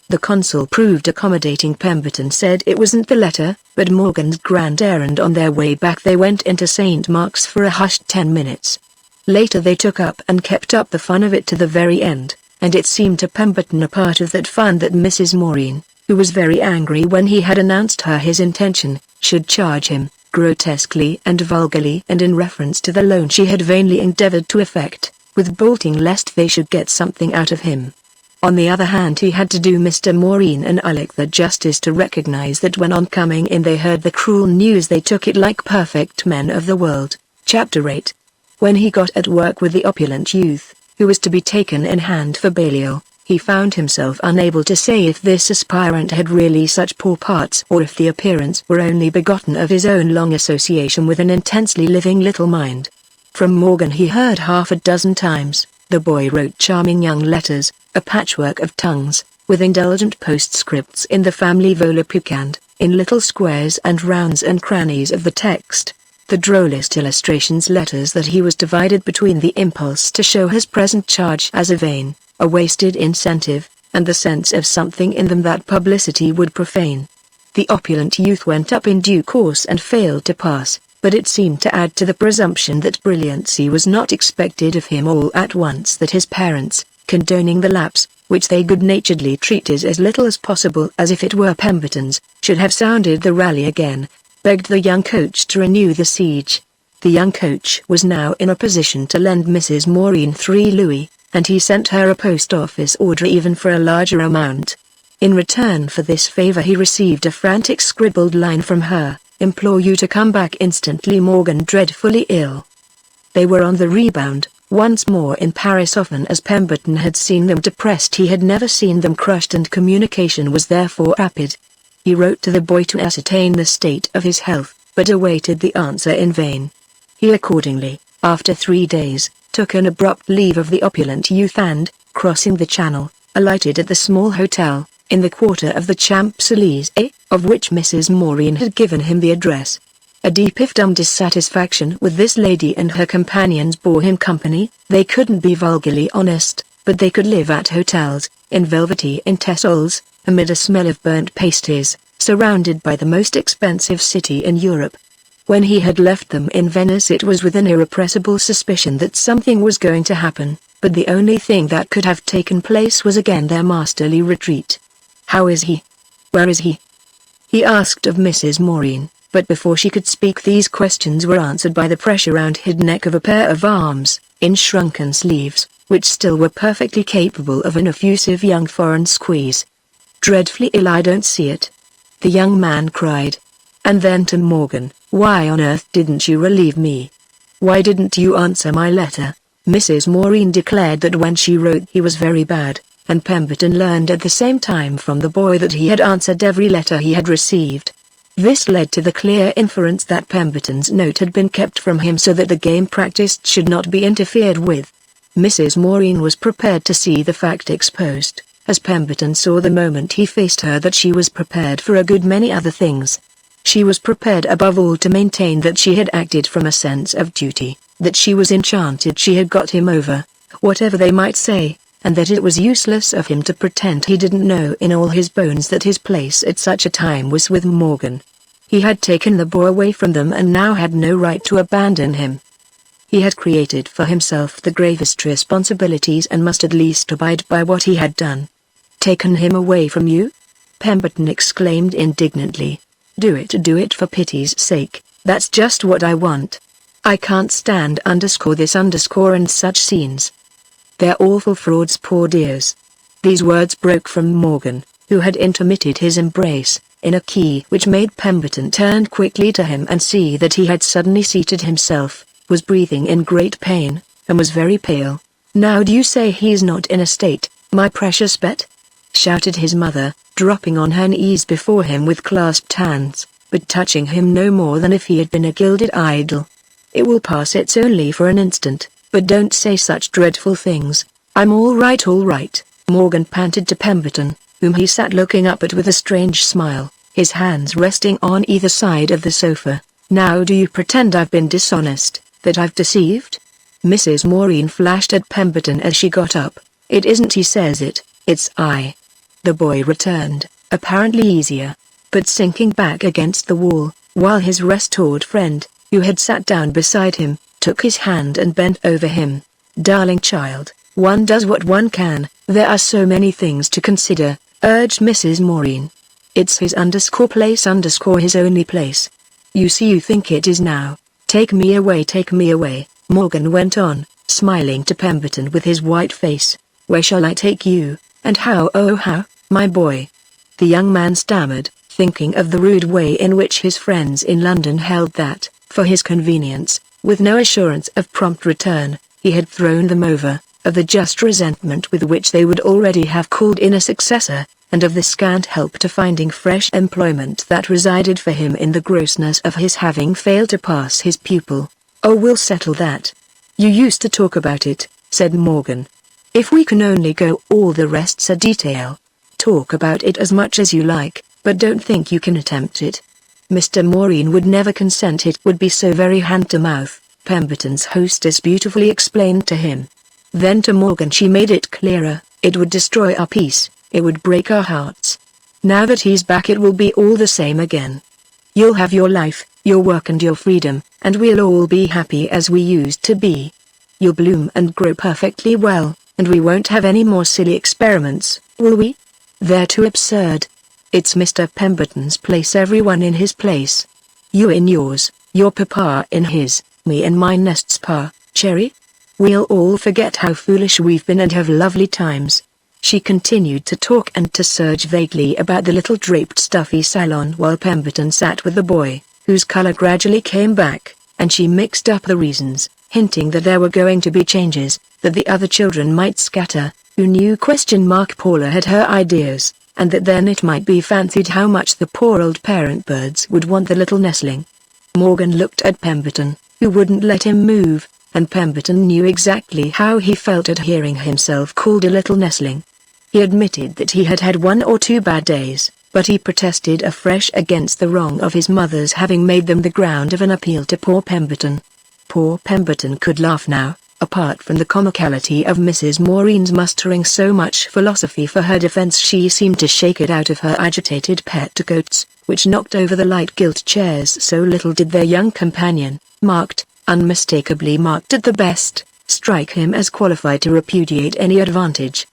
The consul proved accommodating. Pemberton said it wasn't the letter, but Morgan's grand errand. On their way back they went into St. Mark's for a hushed 10 minutes. Later they took up and kept up the fun of it to the very end, and it seemed to Pemberton a part of that fun that Mrs. Maureen, who was very angry when he had announced her his intention, should charge him, grotesquely and vulgarly and in reference to the loan she had vainly endeavored to effect, with bolting lest they should get something out of him. On the other hand, he had to do Mr. Maureen and Alec the justice to recognize that when on coming in they heard the cruel news they took it like perfect men of the world. Chapter 8. When he got at work with the opulent youth, who was to be taken in hand for Belial, he found himself unable to say if this aspirant had really such poor parts or if the appearance were only begotten of his own long association with an intensely living little mind. From Morgan he heard half a dozen times. The boy wrote charming young letters, a patchwork of tongues, with indulgent postscripts in the family volapük and, in little squares and rounds and crannies of the text, the drollest illustrations, letters that he was divided between the impulse to show his present charge as a vain, a wasted incentive, and the sense of something in them that publicity would profane. The opulent youth went up in due course and failed to pass, but it seemed to add to the presumption that brilliancy was not expected of him all at once that his parents, condoning the lapse, which they good-naturedly treated as little as possible as if it were Pemberton's, should have sounded the rally again, begged the young coach to renew the siege. The young coach was now in a position to lend Mrs. Maureen 3 louis, and he sent her a post office order even for a larger amount. In return for this favor he received a frantic scribbled line from her, "Implore you to come back instantly, Morgan dreadfully ill." They were on the rebound, once more in Paris. Often as Pemberton had seen them depressed, he had never seen them crushed, and communication was therefore rapid. He wrote to the boy to ascertain the state of his health, but awaited the answer in vain. He accordingly, after 3 days, took an abrupt leave of the opulent youth and, crossing the Channel, alighted at the small hotel, in the quarter of the Champs-Élysées, of which Mrs. Maureen had given him the address. A deep if dumb dissatisfaction with this lady and her companions bore him company. They couldn't be vulgarly honest, but they could live at hotels, in velveteen tassels, amid a smell of burnt pasties, surrounded by the most expensive city in Europe. When he had left them in Venice, it was with an irrepressible suspicion that something was going to happen, but the only thing that could have taken place was again their masterly retreat. "How is he? Where is he?" he asked of Mrs. Maureen, but before she could speak these questions were answered by the pressure round his neck of a pair of arms, in shrunken sleeves, which still were perfectly capable of an effusive young foreign squeeze. "Dreadfully ill, I don't see it," the young man cried. And then to Morgan, "Why on earth didn't you relieve me? Why didn't you answer my letter?" Mrs. Maureen declared that when she wrote he was very bad, and Pemberton learned at the same time from the boy that he had answered every letter he had received. This led to the clear inference that Pemberton's note had been kept from him so that the game practiced should not be interfered with. Mrs. Maureen was prepared to see the fact exposed, as Pemberton saw the moment he faced her that she was prepared for a good many other things. She was prepared above all to maintain that she had acted from a sense of duty, that she was enchanted she had got him over, whatever they might say, and that it was useless of him to pretend he didn't know in all his bones that his place at such a time was with Morgan. He had taken the boy away from them and now had no right to abandon him. He had created for himself the gravest responsibilities and must at least abide by what he had done. "Taken him away from you?" Pemberton exclaimed indignantly. Do it for pity's sake, that's just what I want. I can't stand this and such scenes. They're awful frauds, poor dears." These words broke from Morgan, who had intermitted his embrace, in a key which made Pemberton turn quickly to him and see that he had suddenly seated himself, was breathing in great pain, and was very pale. "Now do you say he's not in a state, my precious pet?" shouted his mother, dropping on her knees before him with clasped hands, but touching him no more than if he had been a gilded idol. "It will pass, it's only for an instant, but don't say such dreadful things." I'm all right," Morgan panted to Pemberton, whom he sat looking up at with a strange smile, his hands resting on either side of the sofa. "Now do you pretend I've been dishonest, that I've deceived?" Mrs. Maureen flashed at Pemberton as she got up. "It isn't he says it, it's I," the boy returned, apparently easier, but sinking back against the wall, while his restored friend, who had sat down beside him, took his hand and bent over him. "Darling child, one does what one can, there are so many things to consider," urged Mrs. Maureen. "It's his place his only place. You see you think it is now. Take me away," Morgan went on, smiling to Pemberton with his white face. "Where shall I take you, and how, oh how, my boy?" The young man stammered, thinking of the rude way in which his friends in London held that, for his convenience, with no assurance of prompt return, he had thrown them over, of the just resentment with which they would already have called in a successor, and of the scant help to finding fresh employment that resided for him in the grossness of his having failed to pass his pupil. "Oh, we'll settle that. You used to talk about it," said Morgan. "If we can only go, all the rest's a detail. Talk about it as much as you like, but don't think you can attempt it. Mr. Maureen would never consent, it would be so very hand-to-mouth," Pemberton's hostess beautifully explained to him. Then to Morgan she made it clearer, "It would destroy our peace, it would break our hearts. Now that he's back it will be all the same again. You'll have your life, your work and your freedom, and we'll all be happy as we used to be. You'll bloom and grow perfectly well, And we won't have any more silly experiments, will we? They're too absurd. It's Mr. Pemberton's place, everyone in his place. You in yours, your papa in his, me in my nests, pa, Cherry. We'll all forget how foolish we've been and have lovely times." She continued to talk and to surge vaguely about the little draped stuffy salon while Pemberton sat with the boy, whose color gradually came back, and she mixed up the reasons, hinting that there were going to be changes, that the other children might scatter. Who knew? Paula had her ideas, and that then it might be fancied how much the poor old parent birds would want the little nestling. Morgan looked at Pemberton, who wouldn't let him move, and Pemberton knew exactly how he felt at hearing himself called a little nestling. He admitted that he had had 1 or 2 bad days, but he protested afresh against the wrong of his mother's having made them the ground of an appeal to poor Pemberton. Poor Pemberton could laugh now, apart from the comicality of Mrs. Maureen's mustering so much philosophy for her defense. She seemed to shake it out of her agitated pet goats, which knocked over the light gilt chairs. So little did their young companion, marked, unmistakably marked at the best, strike him as qualified to repudiate any advantage.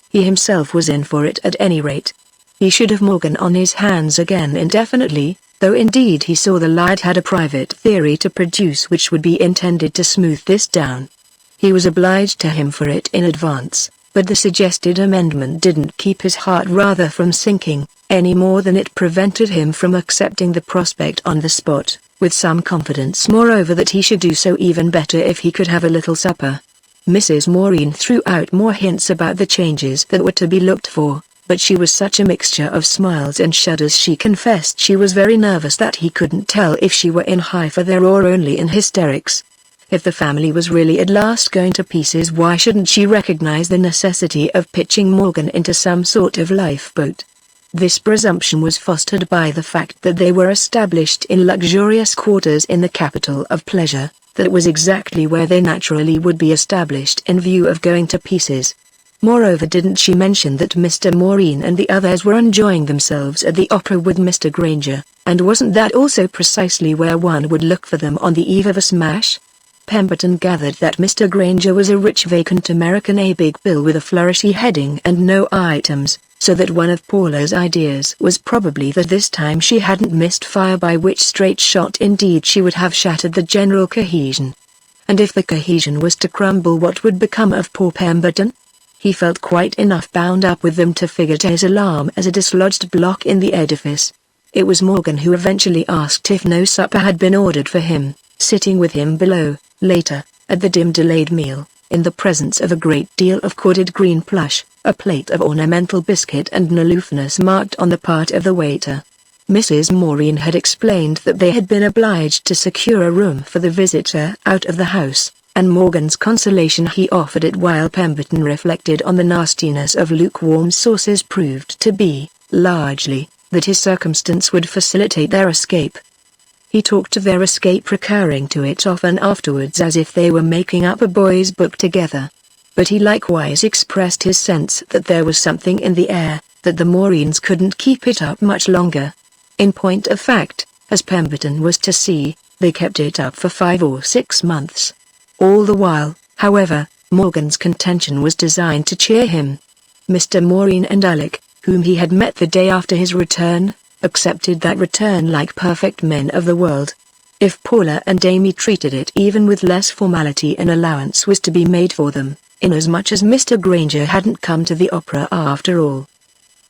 He himself was in for it at any rate. He should have Morgan on his hands again indefinitely, though indeed he saw the lad had a private theory to produce which would be intended to smooth this down. He was obliged to him for it in advance, but the suggested amendment didn't keep his heart rather from sinking, any more than it prevented him from accepting the prospect on the spot, with some confidence moreover that he should do so even better if he could have a little supper. Mrs. Maureen threw out more hints about the changes that were to be looked for, but she was such a mixture of smiles and shudders. She confessed she was very nervous that he couldn't tell if she were in high feather or only in hysterics. If the family was really at last going to pieces, why shouldn't she recognize the necessity of pitching Morgan into some sort of lifeboat? This presumption was fostered by the fact that they were established in luxurious quarters in the capital of pleasure. That was exactly where they naturally would be established in view of going to pieces. Moreover, didn't she mention that Mr. Maureen and the others were enjoying themselves at the opera with Mr. Granger, and wasn't that also precisely where one would look for them on the eve of a smash? Pemberton gathered that Mr. Granger was a rich vacant American, a big bill with a flourishy heading and no items, so that one of Paula's ideas was probably that this time she hadn't missed fire, by which straight shot indeed she would have shattered the general cohesion. And if the cohesion was to crumble, what would become of poor Pemberton? He felt quite enough bound up with them to figure to his alarm as a dislodged block in the edifice. It was Morgan who eventually asked if no supper had been ordered for him, sitting with him below, later, at the dim delayed meal, in the presence of a great deal of corded green plush, a plate of ornamental biscuit and an aloofness marked on the part of the waiter. Mrs. Maureen had explained that they had been obliged to secure a room for the visitor out of the house, and Morgan's consolation he offered it while Pemberton reflected on the nastiness of lukewarm sauces proved to be, largely, that his circumstance would facilitate their escape. He talked of their escape, recurring to it often afterwards as if they were making up a boy's book together. But he likewise expressed his sense that there was something in the air, that the Maureens couldn't keep it up much longer. In point of fact, as Pemberton was to see, they kept it up for 5 or 6 months. All the while, however, Morgan's contention was designed to cheer him. Mr. Maureen and Alec, whom he had met the day after his return, accepted that return like perfect men of the world. If Paula and Amy treated it even with less formality, an allowance was to be made for them, inasmuch as Mr. Granger hadn't come to the opera after all.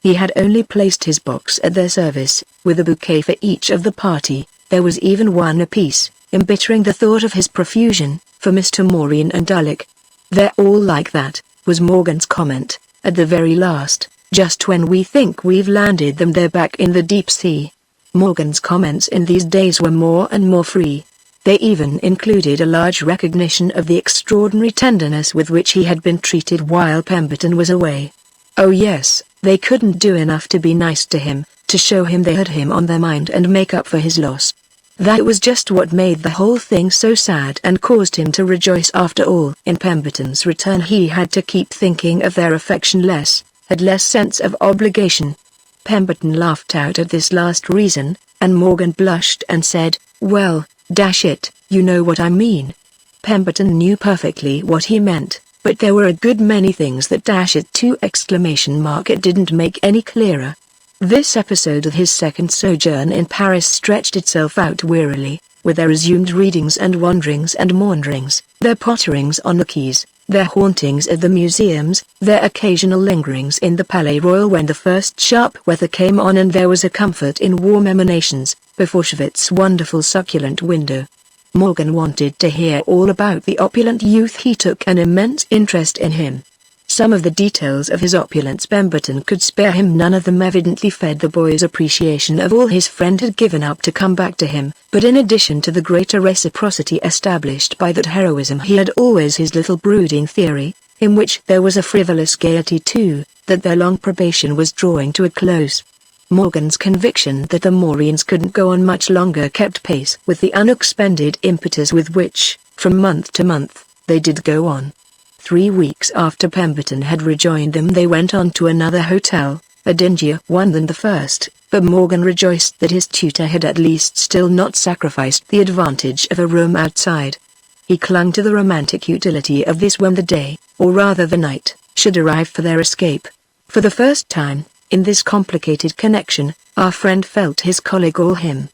He had only placed his box at their service, with a bouquet for each of the party. There was even one apiece, embittering the thought of his profusion, for Mr. Maureen and Alec. "They're all like that," was Morgan's comment, at the very last. "Just when we think we've landed them, they're back in the deep sea." Morgan's comments in these days were more and more free. They even included a large recognition of the extraordinary tenderness with which he had been treated while Pemberton was away. Oh yes, they couldn't do enough to be nice to him, to show him they had him on their mind and make up for his loss. That was just what made the whole thing so sad and caused him to rejoice after all. In Pemberton's return he had to keep thinking of their affection less, had less sense of obligation. Pemberton laughed out at this last reason, and Morgan blushed and said, "Well, dash it, you know what I mean." Pemberton knew perfectly what he meant. But there were a good many things that it didn't make any clearer. This episode of his second sojourn in Paris stretched itself out wearily, with their resumed readings and wanderings and maunderings, their potterings on the quays, their hauntings at the museums, their occasional lingerings in the Palais Royal when the first sharp weather came on and there was a comfort in warm emanations, before Schwitt's wonderful succulent window. Morgan wanted to hear all about the opulent youth. He took an immense interest in him. Some of the details of his opulence Pemberton could spare him, none of them evidently fed the boy's appreciation of all his friend had given up to come back to him, but in addition to the greater reciprocity established by that heroism he had always his little brooding theory, in which there was a frivolous gaiety too, that their long probation was drawing to a close. Morgan's conviction that the Maureen's couldn't go on much longer kept pace with the unexpended impetus with which, from month to month, they did go on. 3 weeks after Pemberton had rejoined them they went on to another hotel, a dingier one than the first, but Morgan rejoiced that his tutor had at least still not sacrificed the advantage of a room outside. He clung to the romantic utility of this when the day, or rather the night, should arrive for their escape. For the first time, in this complicated connection, our friend felt his colleague all him.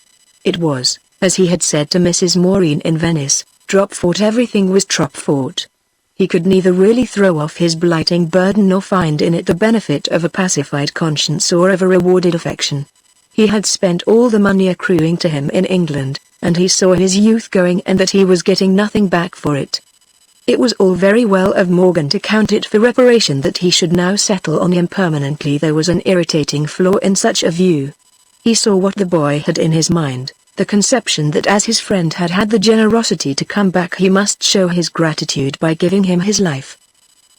It was, as he had said to Mrs. Maureen in Venice, Tropfort, everything was Tropfort. He could neither really throw off his blighting burden nor find in it the benefit of a pacified conscience or of a rewarded affection. He had spent all the money accruing to him in England, and he saw his youth going and that he was getting nothing back for it. It was all very well of Morgan to count it for reparation that he should now settle on him permanently. There was an irritating flaw in such a view. He saw what the boy had in his mind, the conception that as his friend had had the generosity to come back he must show his gratitude by giving him his life.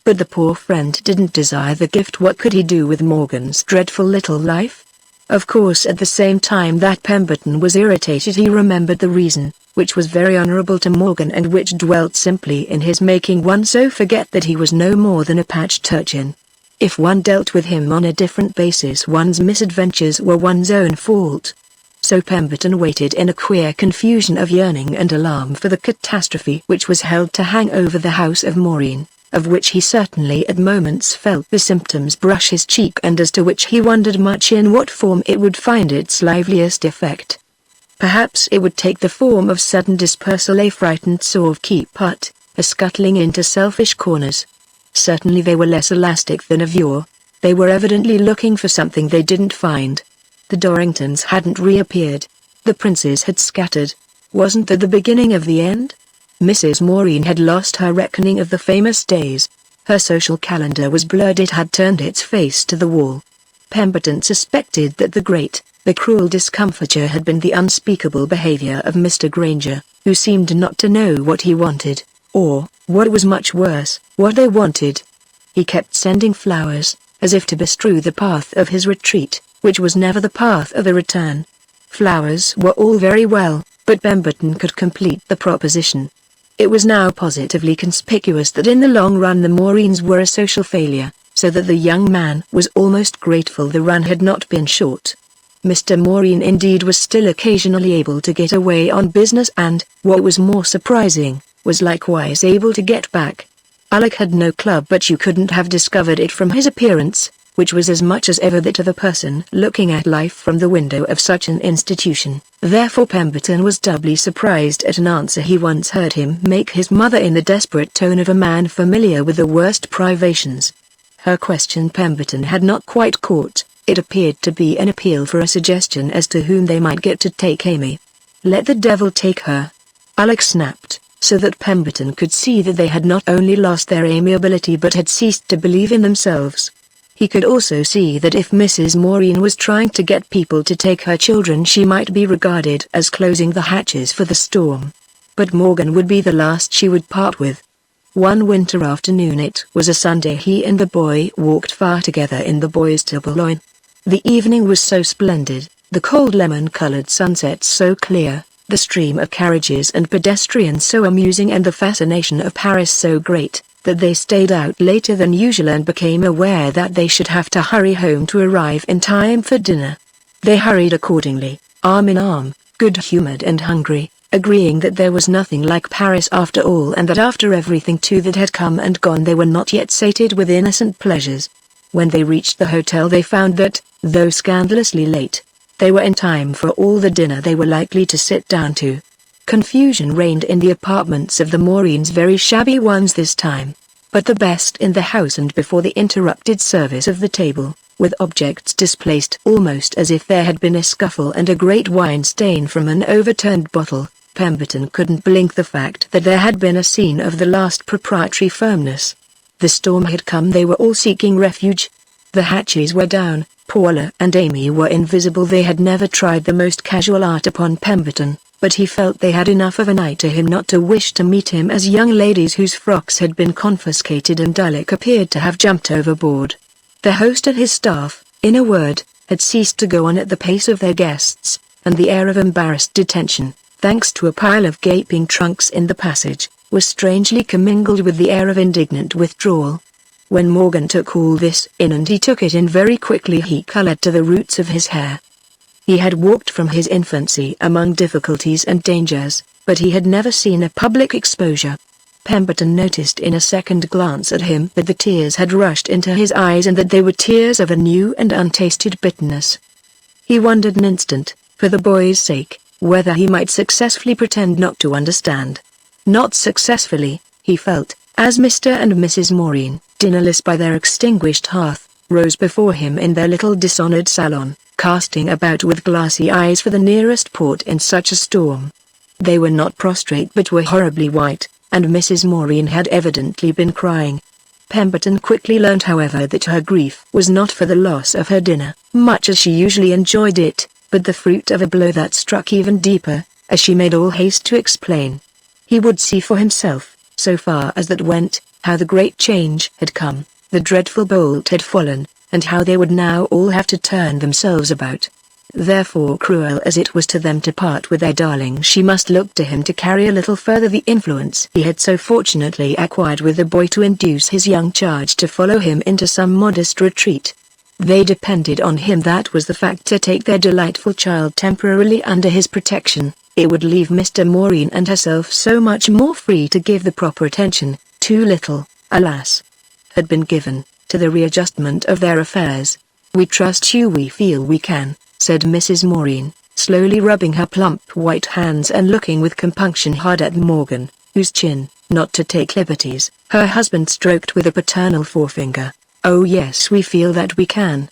But the poor friend didn't desire the gift. What could he do with Morgan's dreadful little life? Of course at the same time that Pemberton was irritated he remembered the reason, which was very honorable to Morgan and which dwelt simply in his making one so forget that he was no more than a patched urchin. If one dealt with him on a different basis one's misadventures were one's own fault. So Pemberton waited in a queer confusion of yearning and alarm for the catastrophe which was held to hang over the house of Maureen, of which he certainly at moments felt the symptoms brush his cheek and as to which he wondered much in what form it would find its liveliest effect. Perhaps it would take the form of sudden dispersal, a frightened sort of keep-put, a scuttling into selfish corners. Certainly they were less elastic than of yore. They were evidently looking for something they didn't find. The Dorringtons hadn't reappeared. The princes had scattered. Wasn't that the beginning of the end? Mrs. Maureen had lost her reckoning of the famous days. Her social calendar was blurred, it had turned its face to the wall. Pemberton suspected that the cruel discomfiture had been the unspeakable behavior of Mr. Granger, who seemed not to know what he wanted, or, what was much worse, what they wanted. He kept sending flowers, as if to bestrew the path of his retreat, which was never the path of a return. Flowers were all very well, but Pemberton could complete the proposition. It was now positively conspicuous that in the long run the Maureens were a social failure, so that the young man was almost grateful the run had not been short. Mr. Maureen indeed was still occasionally able to get away on business and, what was more surprising, was likewise able to get back. Alec had no club, but you couldn't have discovered it from his appearance, which was as much as ever that of a person looking at life from the window of such an institution. Therefore Pemberton was doubly surprised at an answer he once heard him make his mother in the desperate tone of a man familiar with the worst privations. Her question Pemberton had not quite caught. It appeared to be an appeal for a suggestion as to whom they might get to take Amy. Let the devil take her. Alec snapped, so that Pemberton could see that they had not only lost their amiability but had ceased to believe in themselves. He could also see that if Mrs. Maureen was trying to get people to take her children she might be regarded as closing the hatches for the storm. But Morgan would be the last she would part with. One winter afternoon, it was a Sunday, he and the boy walked far together in the boys' tableau. The evening was so splendid, the cold lemon-colored sunset so clear, the stream of carriages and pedestrians so amusing and the fascination of Paris so great, that they stayed out later than usual and became aware that they should have to hurry home to arrive in time for dinner. They hurried accordingly, arm in arm, good-humored and hungry. agreeing that there was nothing like Paris after all, and that after everything too that had come and gone they were not yet sated with innocent pleasures. When they reached the hotel they found that, though scandalously late, they were in time for all the dinner they were likely to sit down to. Confusion reigned in the apartments of the Maureen's, very shabby ones this time, but the best in the house, and before the interrupted service of the table, with objects displaced almost as if there had been a scuffle and a great wine stain from an overturned bottle, Pemberton couldn't blink the fact that there had been a scene of the last proprietary firmness. The storm had come, they were all seeking refuge. The hatches were down, Paula and Amy were invisible. They had never tried the most casual art upon Pemberton, but he felt they had enough of an eye to him not to wish to meet him as young ladies whose frocks had been confiscated and Alec appeared to have jumped overboard. The host and his staff, in a word, had ceased to go on at the pace of their guests, and the air of embarrassed detention, thanks to a pile of gaping trunks in the passage, was strangely commingled with the air of indignant withdrawal. When Morgan took all this in, and he took it in very quickly, he colored to the roots of his hair. He had walked from his infancy among difficulties and dangers, but he had never seen a public exposure. Pemberton noticed in a second glance at him that the tears had rushed into his eyes, and that they were tears of a new and untasted bitterness. He wondered an instant, for the boy's sake, whether he might successfully pretend not to understand. Not successfully, he felt, as Mr. and Mrs. Maureen, dinnerless by their extinguished hearth, rose before him in their little dishonored salon, casting about with glassy eyes for the nearest port in such a storm. They were not prostrate but were horribly white, and Mrs. Maureen had evidently been crying. Pemberton quickly learned, however, that her grief was not for the loss of her dinner, much as she usually enjoyed it, but the fruit of a blow that struck even deeper, as she made all haste to explain. He would see for himself, so far as that went, how the great change had come, the dreadful bolt had fallen, and how they would now all have to turn themselves about. Therefore, cruel as it was to them to part with their darling, she must look to him to carry a little further the influence he had so fortunately acquired with the boy, to induce his young charge to follow him into some modest retreat. They depended on him, that was the fact, to take their delightful child temporarily under his protection. It would leave Mr. Maureen and herself so much more free to give the proper attention. Too little, alas, had been given to the readjustment of their affairs. "We trust you, we feel we can," said Mrs. Maureen, slowly rubbing her plump white hands and looking with compunction hard at Morgan, whose chin, not to take liberties, her husband stroked with a paternal forefinger. "Oh yes, we feel that we can.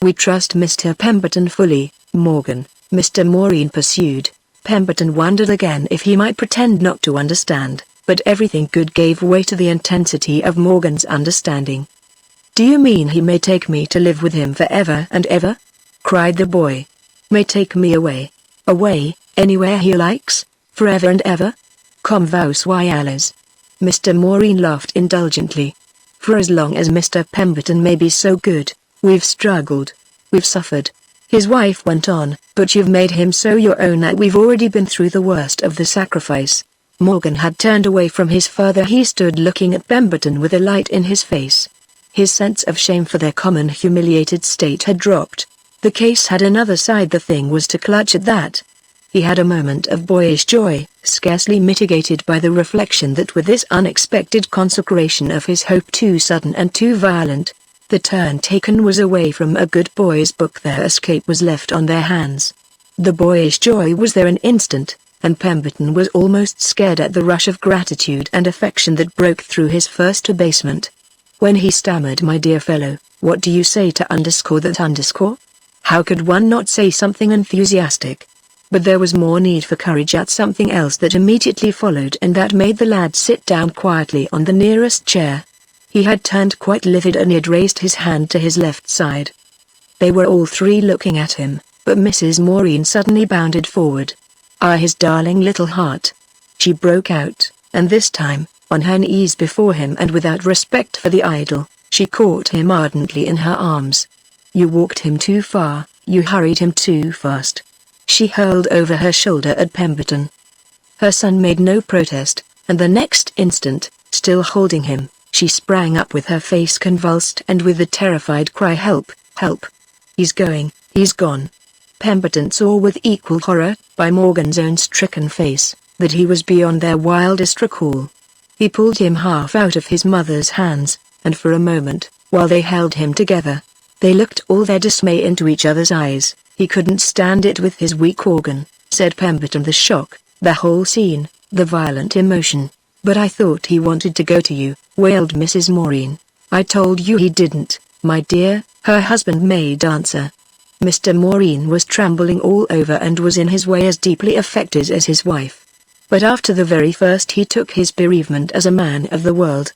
We trust Mr. Pemberton fully, Morgan," Mr. Maureen pursued. Pemberton wondered again if he might pretend not to understand, but everything good gave way to the intensity of Morgan's understanding. "Do you mean he may take me to live with him forever and ever?" cried the boy. "May take me away? Away, anywhere he likes? Forever and ever? Comme vous soyez." Mr. Maureen laughed indulgently. "For as long as Mr. Pemberton may be so good, we've struggled. We've suffered," his wife went on, "but you've made him so your own that we've already been through the worst of the sacrifice." Morgan had turned away from his father. He stood looking at Pemberton with a light in his face. His sense of shame for their common humiliated state had dropped. The case had another side. The thing was to clutch at that. He had a moment of boyish joy, scarcely mitigated by the reflection that with this unexpected consecration of his hope too sudden and too violent, the turn taken was away from a good boy's book. Their escape was left on their hands. The boyish joy was there an instant, and Pemberton was almost scared at the rush of gratitude and affection that broke through his first abasement. When he stammered, "My dear fellow, what do you say to underscore that underscore?" How could one not say something enthusiastic? But there was more need for courage at something else that immediately followed, and that made the lad sit down quietly on the nearest chair. He had turned quite livid and he had raised his hand to his left side. They were all three looking at him, but Mrs. Maureen suddenly bounded forward. "Ah, his darling little heart!" she broke out, and this time, on her knees before him and without respect for the idol, she caught him ardently in her arms. "You walked him too far, you hurried him too fast," she hurled over her shoulder at Pemberton. Her son made no protest, and the next instant, still holding him, she sprang up with her face convulsed and with the terrified cry, "Help, help! He's going, he's gone!" Pemberton saw with equal horror, by Morgan's own stricken face, that he was beyond their wildest recall. He pulled him half out of his mother's hands, and for a moment, while they held him together, they looked all their dismay into each other's eyes. "He couldn't stand it with his weak organ," said Pemberton. "The shock, the whole scene, the violent emotion. But I thought he wanted to go to you," wailed Mrs. Maureen. "I told you he didn't, my dear," her husband made answer. Mr. Maureen was trembling all over and was in his way as deeply affected as his wife. But after the very first he took his bereavement as a man of the world,